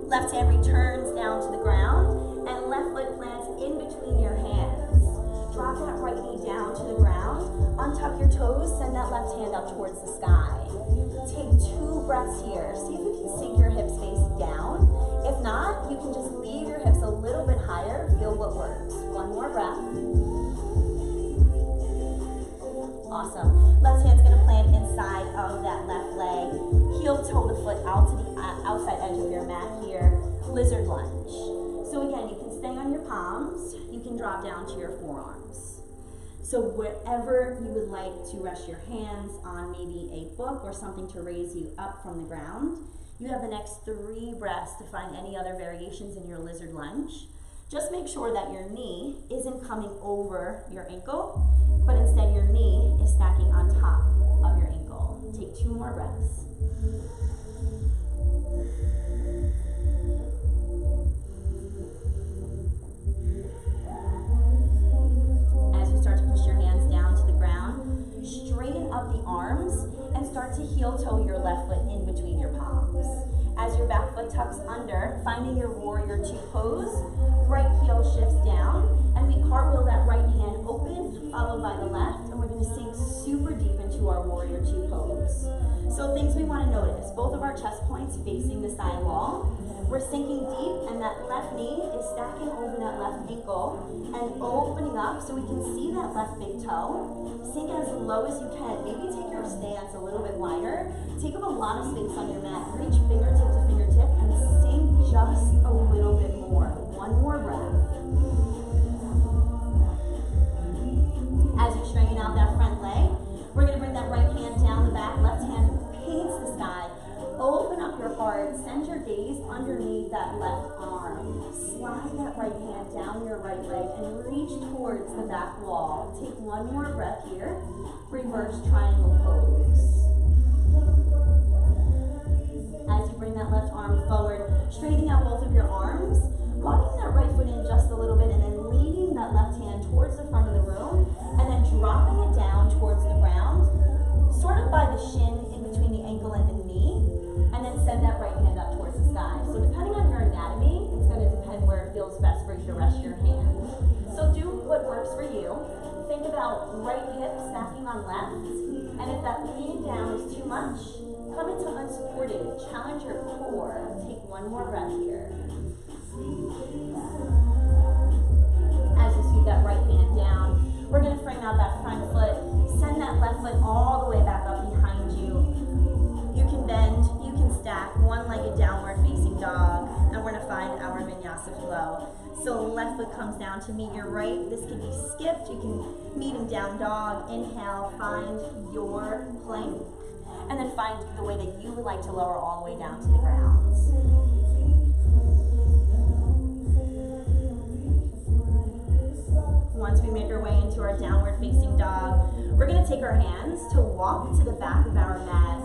Left hand returns down to the ground, and left foot plants in between your hands. Drop that right knee down to the ground, untuck your toes, send that left hand up towards the sky. Take 2 breaths here. See if you can sink your hip space down. If not, you can just leave your hips a little bit higher, feel what works. 1 more breath. Awesome. Left hand's gonna plant inside of that left leg. Heel toe the foot out to the outside edge of your mat here. Lizard lunge. So again, you can stay on your palms. You can drop down to your forearms. So wherever you would like to rest your hands on maybe a book or something to raise you up from the ground, you have the next 3 breaths to find any other variations in your lizard lunge. Just make sure that your knee isn't coming over your ankle, but instead your knee is stacking on top of your ankle. Take 2 more breaths. the arms and start to heel toe your left foot in between your palms. As your back foot tucks under, finding your warrior two pose, right heel shifts down, and we cartwheel that right hand open, followed by the left, and we're gonna sink super deep into our warrior two pose. So things we wanna notice, both of our chest points facing the side wall. We're sinking deep, and that left knee is stacking over that left ankle and opening up so we can see that left big toe. Sink as low as you can. Maybe take your stance a little bit wider. Take up a lot of space on your mat. Reach fingertip to fingertip and sink just a little bit more. One more breath. As you straighten out that front leg, we're going to bring that right hand down the back, left hand paints the sky. Open up your heart, send your gaze underneath that left arm. Slide that right hand down your right leg and reach towards the back wall. Take one more breath here. Reverse triangle pose. As you bring that left arm forward, straightening out both of your arms, walking that right foot in just a little bit and then leading that left hand towards the front of the room and then dropping it down towards the ground, sort of by the shin in between the ankle and the knee. And then send that right hand up towards the sky. So depending on your anatomy, it's going to depend where it feels best for you to rest your hand. So do what works for you. Think about right hip stacking on left. And if that lean down is too much, come into unsupported. Challenge your core. Take one more breath here. As you sweep that right hand down, we're going to frame out that front foot. Send that left foot all the way back up behind you. You can bend, you can stack, one-legged downward facing dog, and we're gonna find our Vinyasa flow. So left foot comes down to meet your right. This can be skipped, you can meet in down dog. Inhale, find your plank. And then find the way that you would like to lower all the way down to the ground. Once we make our way into our downward facing dog, we're gonna take our hands to walk to the back of our mat.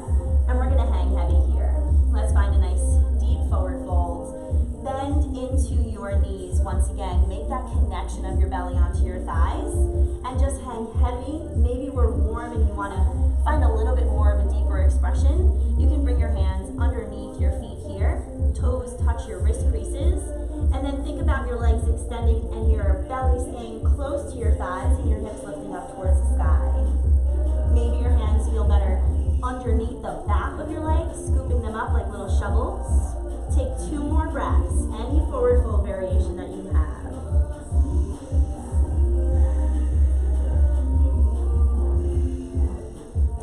And we're gonna hang heavy here. Let's find a nice deep forward fold. Bend into your knees. Once again, make that connection of your belly onto your thighs. And just hang heavy. Maybe we're warm and you wanna find a little bit more of a deeper expression. You can bring your hands underneath your feet here. Toes touch your wrist creases. And then think about your legs extending and your belly staying close to your thighs and your hips lifting up towards the sky. Maybe your hands feel better underneath the back of your legs, scooping them up like little shovels. Take 2 more breaths, any forward fold variation that you have.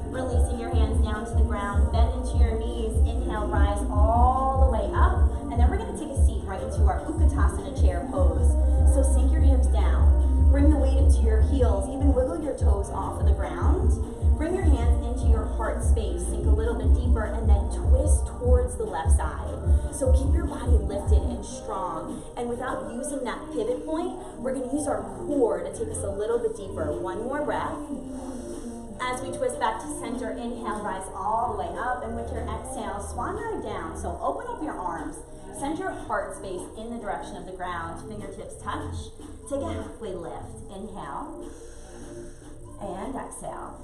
Releasing your hands down to the ground, bend into your knees, inhale, rise all the way up, and then we're going to take a seat right into our Utkatasana chair pose. So sink your hips down, bring the weight into your heels, even wiggle your toes off of the ground. Bring your hands into your heart space, sink a little bit deeper, and then twist towards the left side. So keep your body lifted and strong. And without using that pivot point, we're gonna use our core to take us a little bit deeper. One more breath. As we twist back to center, inhale, rise all the way up, and with your exhale, swan dive down. So open up your arms, send your heart space in the direction of the ground, fingertips touch. Take a halfway lift, inhale, and exhale.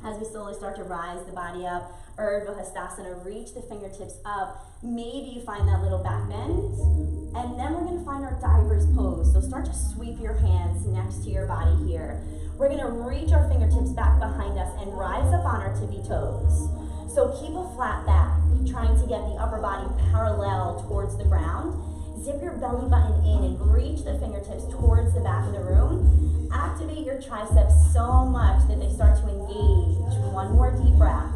As we slowly start to rise the body up, Urdhva Hastasana, reach the fingertips up. Maybe you find that little back bend. And then we're gonna find our diver's pose. So start to sweep your hands next to your body here. We're gonna reach our fingertips back behind us and rise up on our tippy toes. So keep a flat back, trying to get the upper body parallel towards the ground. Zip your belly button in and reach the fingertips towards the back of the room. Activate your triceps so much that they start to engage. One more deep breath.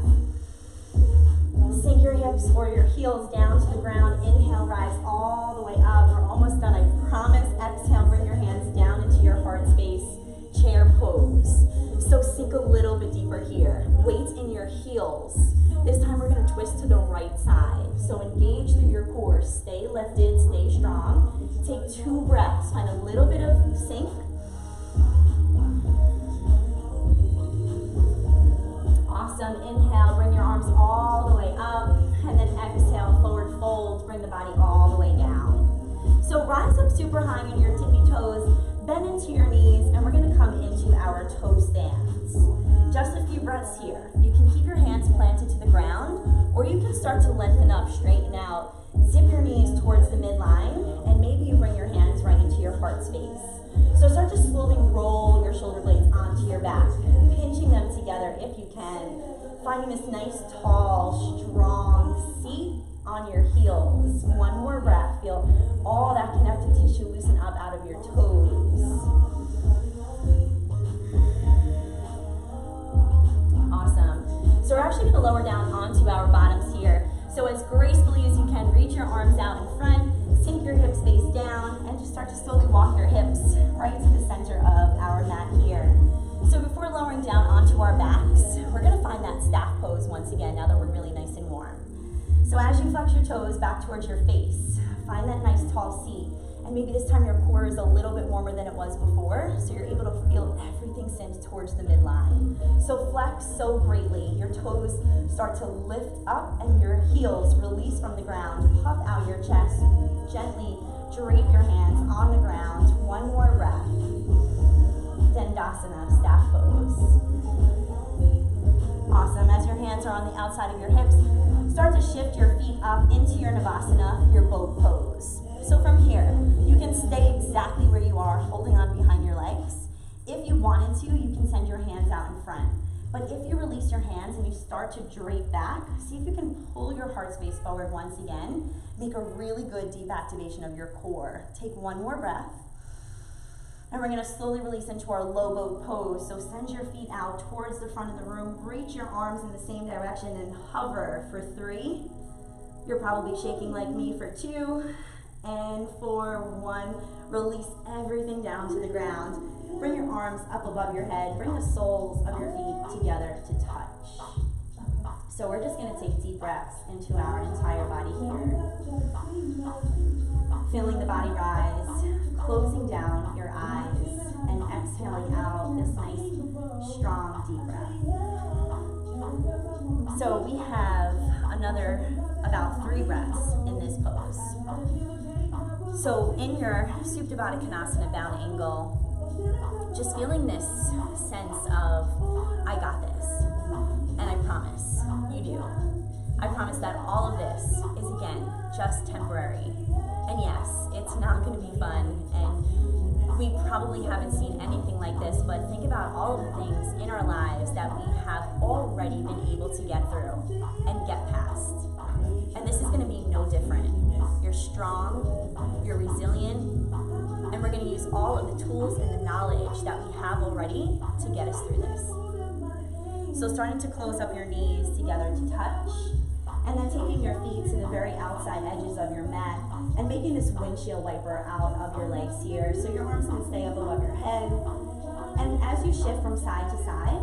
Sink your hips or your heels down to the ground. Inhale, rise all the way up. We're almost done, I promise. Exhale, bring your hands down into your heart space. Chair pose. So sink a little bit deeper here. Weights in your heels. This time we're gonna twist to the right side. So engage through your core. Stay lifted, stay strong. Take 2 breaths. Find a little bit of sink. Awesome. Inhale, bring your arms all the way up. And then exhale, forward fold. Bring the body all the way down. So rise up super high on your tippy toes. Bend into your knees, and we're gonna come into our toe stance. Just a few breaths here. You can keep your hands planted to the ground, or you can start to lengthen up, straighten out, zip your knees towards the midline, and maybe you bring your hands right into your heart space. So start to slowly roll your shoulder blades onto your back, pinching them together if you can, finding this nice, tall, strong seat on your heels. One more breath. Feel all that connective tissue loosen up out of your toes. Awesome. So we're actually going to lower down onto our bottoms here. So as gracefully as you can, reach your arms out in front, sink your hips face down, and just start to slowly walk your hips right to the center of our mat here. So before lowering down onto our backs, we're going to find that staff pose once again, now that we're really nice and warm. So as you flex your toes back towards your face, find that nice tall seat. And maybe this time your core is a little bit warmer than it was before, so you're able to feel everything sink towards the midline. So flex so greatly. Your toes start to lift up and your heels release from the ground. Puff out your chest. Gently drape your hands on the ground. One more breath. Dandasana, staff pose. Awesome. As your hands are on the outside of your hips, start to shift your feet up into your Navasana, your boat pose. So from here, you can stay exactly where you are, holding on behind your legs. If you wanted to, you can send your hands out in front. But if you release your hands and you start to drape back, see if you can pull your heart space forward once again. Make a really good deep activation of your core. Take one more breath. And we're going to slowly release into our low boat pose. So send your feet out towards the front of the room. Reach your arms in the same direction and hover for 3. You're probably shaking like me for 2. And for 1, release everything down to the ground. Bring your arms up above your head. Bring the soles of your feet together to touch. So we're just going to take deep breaths into our entire body here. Feeling the body rise, closing down your eyes, and exhaling out this nice, strong, deep breath. So we have another about 3 breaths in this pose. So in your Supta Baddha Konasana bound angle, just feeling this sense of, I got this, and I promise you do. I promise that all of this is, again, just temporary. And yes, it's not going to be fun, and we probably haven't seen anything like this, but think about all of the things in our lives that we have already been able to get through and get past. And this is going to be no different. You're strong, you're resilient, and we're going to use all of the tools and the knowledge that we have already to get us through this. So starting to close up your knees together to touch, and then taking your feet to the very outside edges of your mat and making this windshield wiper out of your legs here so your arms can stay up above your head. And as you shift from side to side,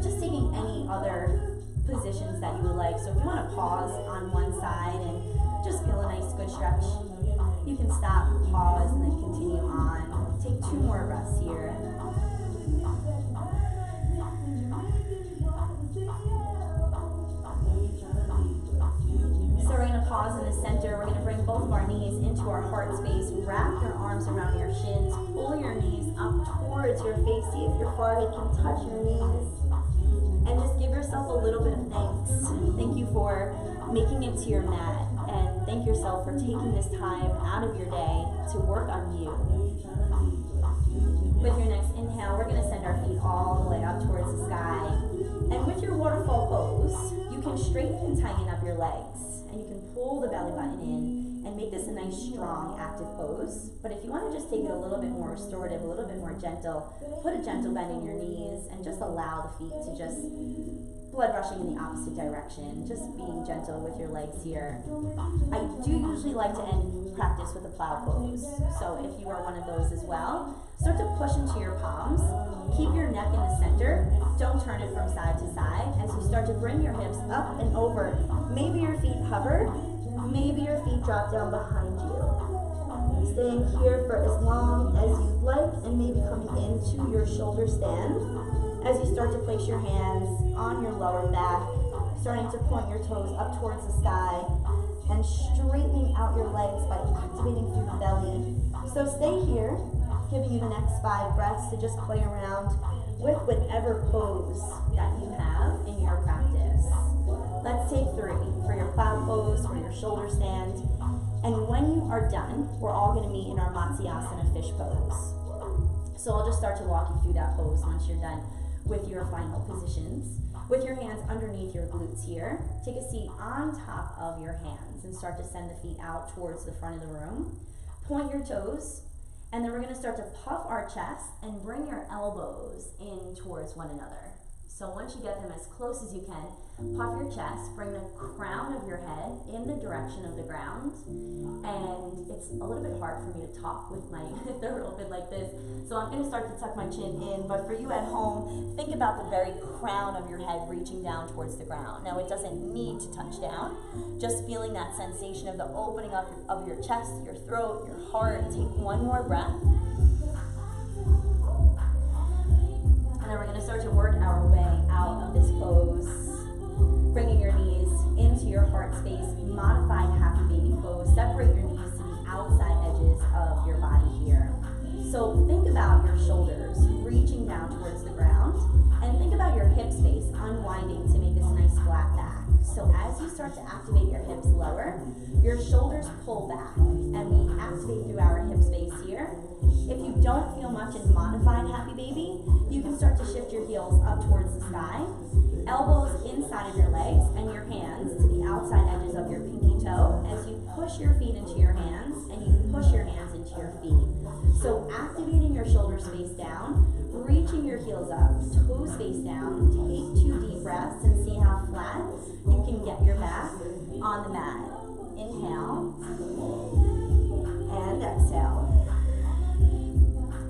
just taking any other positions that you would like. So if you want to pause on one side and just feel a nice good stretch, you can stop, pause, and then continue on. Take 2 more breaths here. So we're going to pause in the center. We're going to bring both of our knees into our heart space. Wrap your arms around your shins. Pull your knees up towards your face. See if your forehead can touch your knees. And just give yourself a little bit of thanks. Thank you for making it to your mat. And thank yourself for taking this time out of your day to work on you. With your next inhale, we're going to send our feet all the way up towards the sky. And with your waterfall pose, you can straighten and tighten up your legs. And you can pull the belly button in and make this a nice, strong, active pose. But if you want to just take it a little bit more restorative, a little bit more gentle, put a gentle bend in your knees and just allow the feet to just blood rushing in the opposite direction, just being gentle with your legs here. I do usually like to end practice with a plow pose. So if you are one of those as well, start to push into your palms. Keep your neck in the center. Don't turn it from side to side. As you start to bring your hips up and over, maybe your feet hover, maybe your feet drop down behind you. Staying here for as long as you'd like, and maybe coming into your shoulder stand. As you start to place your hands on your lower back, starting to point your toes up towards the sky, and straightening out your legs by activating through the belly. So stay here, giving you the next 5 breaths to just play around with whatever pose that you have in your practice. Let's take 3 for your cloud pose, for your shoulder stand. And when you are done, we're all going to meet in our Matsuyasana fish pose. So I'll just start to walk you through that pose once you're done with your final positions. With your hands underneath your glutes here, take a seat on top of your hands and start to send the feet out towards the front of the room. Point your toes, and then we're going to start to puff our chest and bring your elbows in towards one another. So once you get them as close as you can, puff your chest, bring the crown of your head in the direction of the ground. And it's a little bit hard for me to talk with my throat open like this. So I'm going to start to tuck my chin in. But for you at home, think about the very crown of your head reaching down towards the ground. Now it doesn't need to touch down. Just feeling that sensation of the opening up of your chest, your throat, your heart. Take one more breath. And then we're going to start to work our way out of this pose. Bringing your knees into your heart space, modified happy baby pose. Separate your knees to the outside edges of your body here. So think about your shoulders reaching down towards the ground, and think about your hip space unwinding to make this nice flat back. So as you start to activate your hips lower, your shoulders pull back, and we activate through our hip space here. If you don't feel much in modified happy baby, you can start to shift your heels up towards the sky, elbows inside of your legs, and your hands to the outside edges of your pinky toe as you push your feet into your hands, and you push your hands into your feet. So activating your shoulder space down, reaching your heels up, toes face down, take 2 deep breaths and see how flat you can get your back on the mat. Inhale and exhale.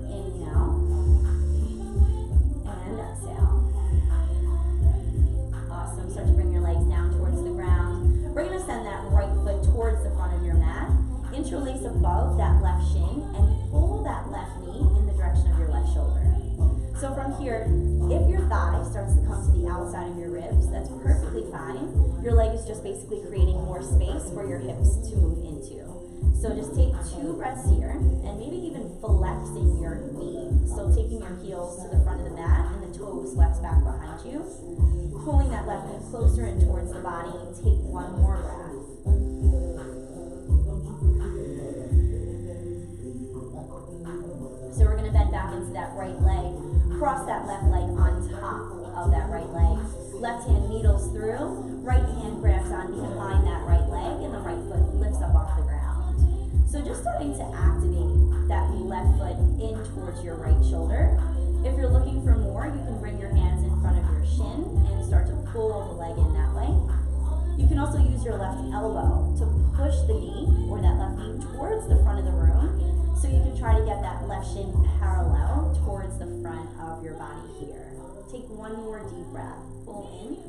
Inhale and exhale. Awesome. Start to bring your legs down towards the ground. We're going to send that right foot towards the front of your mat. Interlace above that left shin and pull that left knee in the direction of your left shoulder. So from here, if your thigh starts to come to the outside of your ribs, that's perfectly fine. Your leg is just basically creating more space for your hips to move into. So just take 2 breaths here, and maybe even flexing your knee. So taking your heels to the front of the mat and the toes flex back behind you. Pulling that left knee closer in towards the body. Take 1 more breath. So we're going to bend back into that right leg. Cross that left leg on top of that right leg. Left hand needles through. Right hand grabs on behind that right leg, and the right foot lifts up off the ground. So just starting to activate that left foot in towards your right shoulder. If you're looking for more, you can bring your hands in front of your shin and start to pull the leg in that way. You can also use your left elbow to push the knee or that left knee towards the front of the room, so you can try to get that left shin parallel towards the front of your body here. Take 1 more deep breath. Pull in.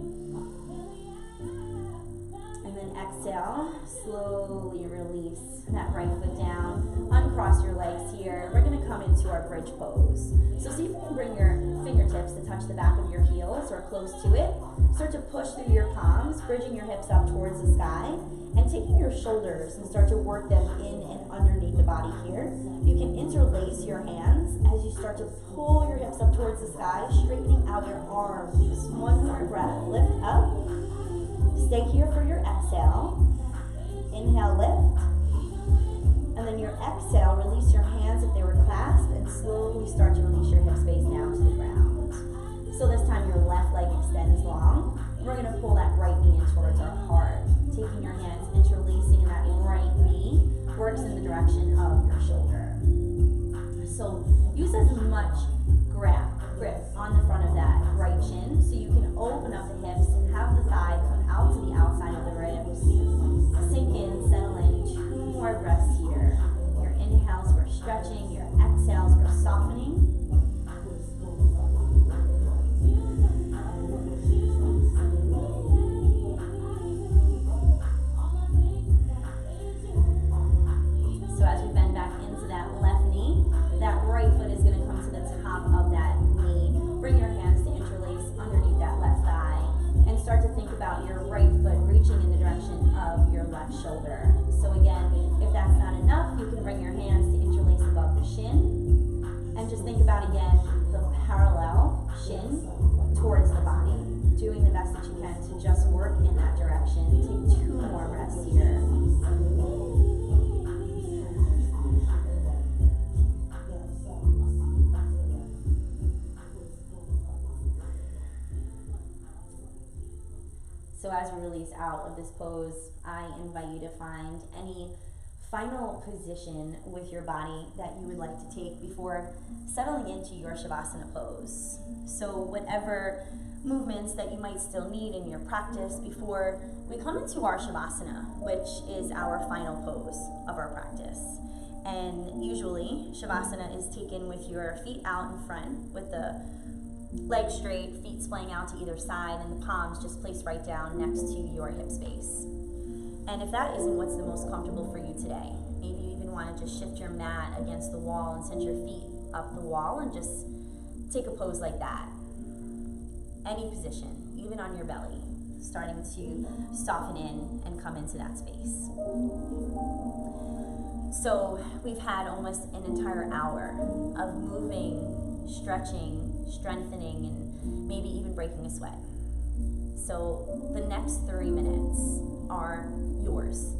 And then exhale. Slowly release that right foot down. Uncross your legs here. We're going to come into our bridge pose. So see if you can bring your fingertips to touch the back of your heels or close to it. Start to push through your palms, bridging your hips up towards the sky, and taking your shoulders and start to work them in and underneath the body here. You can interlace your hands as you start to pull your hips up towards the sky, straightening out your arms. 1 more breath. Lift up. Stay here for your exhale. Inhale, lift. And then your exhale, release your hands if they were clasped, and slowly start to release your hip space down to the ground. So this time your left leg extends long. We're going to pull that right knee in towards our heart. Taking your hands, interlacing, and that right knee works in the direction of your shoulder. So use as much grip on the front of that right shin so you can open up the hips, have the thigh come out to the outside of the ribs. Sink in, settle in. 2 more breaths here. Your inhales, we're stretching. Your exhales, we're softening. So as we bend back into that left knee, that right foot is going to come to the top of that knee. Bring your hands to interlace underneath that left thigh, and start to think about your right foot reaching in the direction of your left shoulder. So again, if that's not enough, you can bring your hands to interlace above the shin, and just think about again the parallel action towards the body, doing the best that you can to just work in that direction. Take 2 more breaths here. So as we release out of this pose, I invite you to find any final position with your body that you would like to take before settling into your Shavasana pose. So whatever movements that you might still need in your practice before we come into our Shavasana, which is our final pose of our practice. And usually Shavasana is taken with your feet out in front, with the legs straight, feet splaying out to either side, and the palms just placed right down next to your hip space. And if that isn't what's the most comfortable for you today, maybe you even want to just shift your mat against the wall and send your feet up the wall and just take a pose like that. Any position, even on your belly, starting to soften in and come into that space. So we've had almost an entire hour of moving, stretching, strengthening, and maybe even breaking a sweat. So the next 3 minutes are yours,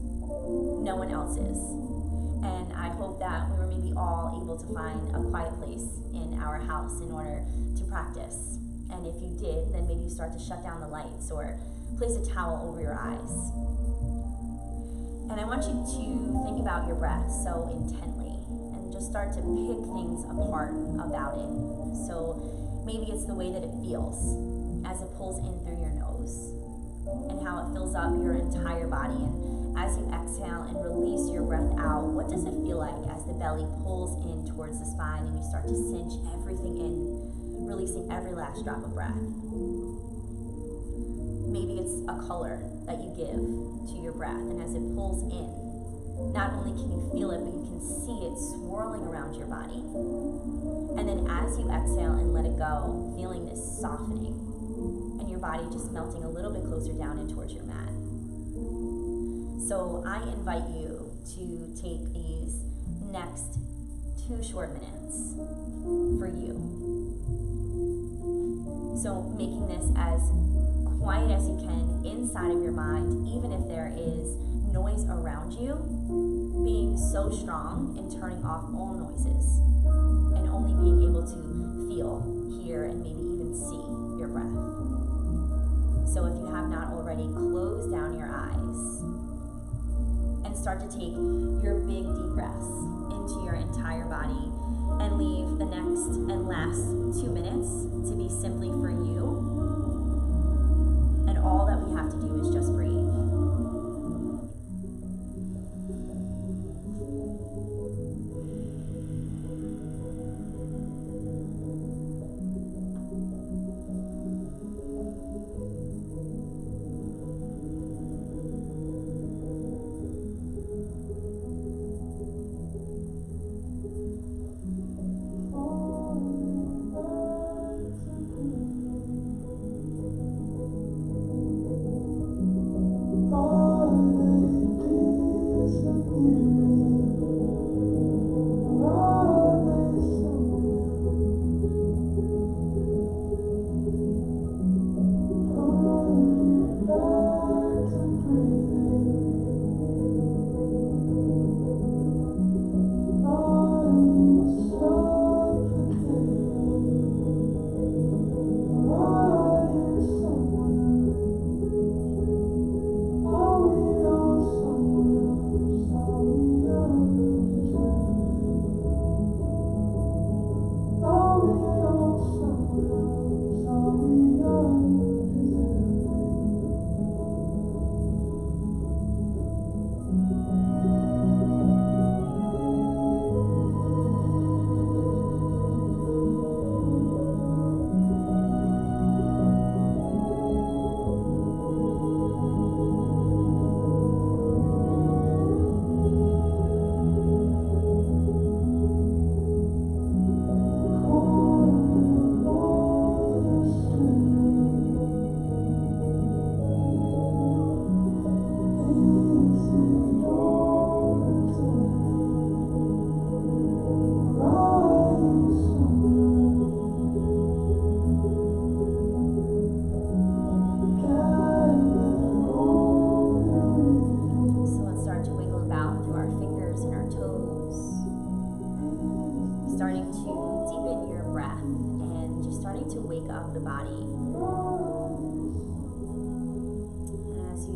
no one else's. And I hope that we were maybe all able to find a quiet place in our house in order to practice. And if you did, then maybe you start to shut down the lights or place a towel over your eyes. And I want you to think about your breath so intently and just start to pick things apart about it. So maybe it's the way that it feels as it pulls in through your nose and how it fills up your entire body. And as you exhale and release your breath out, what does it feel like as the belly pulls in towards the spine and you start to cinch everything in, releasing every last drop of breath? Maybe it's a color that you give to your breath, and as it pulls in, not only can you feel it, but you can see it swirling around your body. And then as you exhale and let it go, feeling this softening, and your body just melting a little bit closer down in towards your mat. So I invite you to take these next 2 short minutes for you. So making this as quiet as you can inside of your mind, even if there is noise around you, being so strong in turning off all noises and only being able to feel, hear, and maybe even see your breath. So if you have not already, close down your eyes and start to take your big deep breaths into your entire body and leave the next and last 2 minutes to be simply for you. And all that we have to do is just breathe.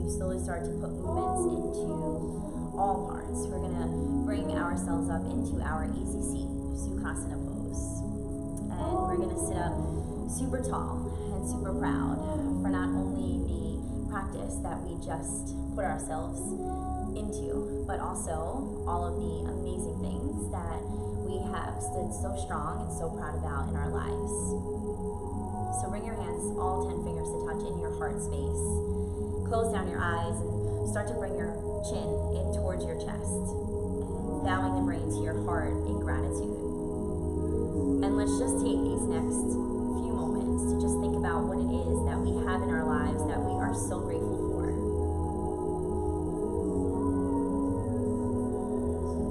to slowly start to put movements into all parts. We're gonna bring ourselves up into our easy seat, Sukhasana pose. And we're gonna sit up super tall and super proud for not only the practice that we just put ourselves into, but also all of the amazing things that we have stood so strong and so proud about in our lives. So bring your hands, all 10 fingers to touch in your heart space. Close down your eyes and start to bring your chin in towards your chest. And bowing the brain to your heart in gratitude. And let's just take these next few moments to just think about what it is that we have in our lives that we are so grateful for.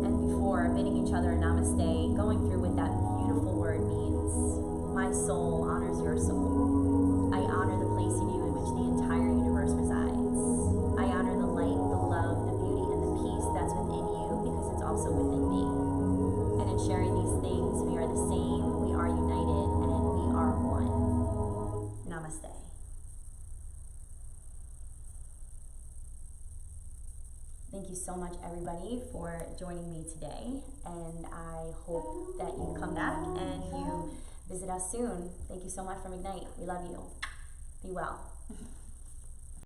And before bidding each other a namaste, going through what that beautiful word means. My soul honors your soul. I honor the place in you in which the entire universe resides. I honor the light, the love, the beauty, and the peace that's within you because it's also within me. And in sharing these things, we are the same, we are united, and we are one. Namaste. Thank you so much, everybody, for joining me today. And I hope that you come back and you visit us soon. Thank you so much from Ignite. We love you. Be well.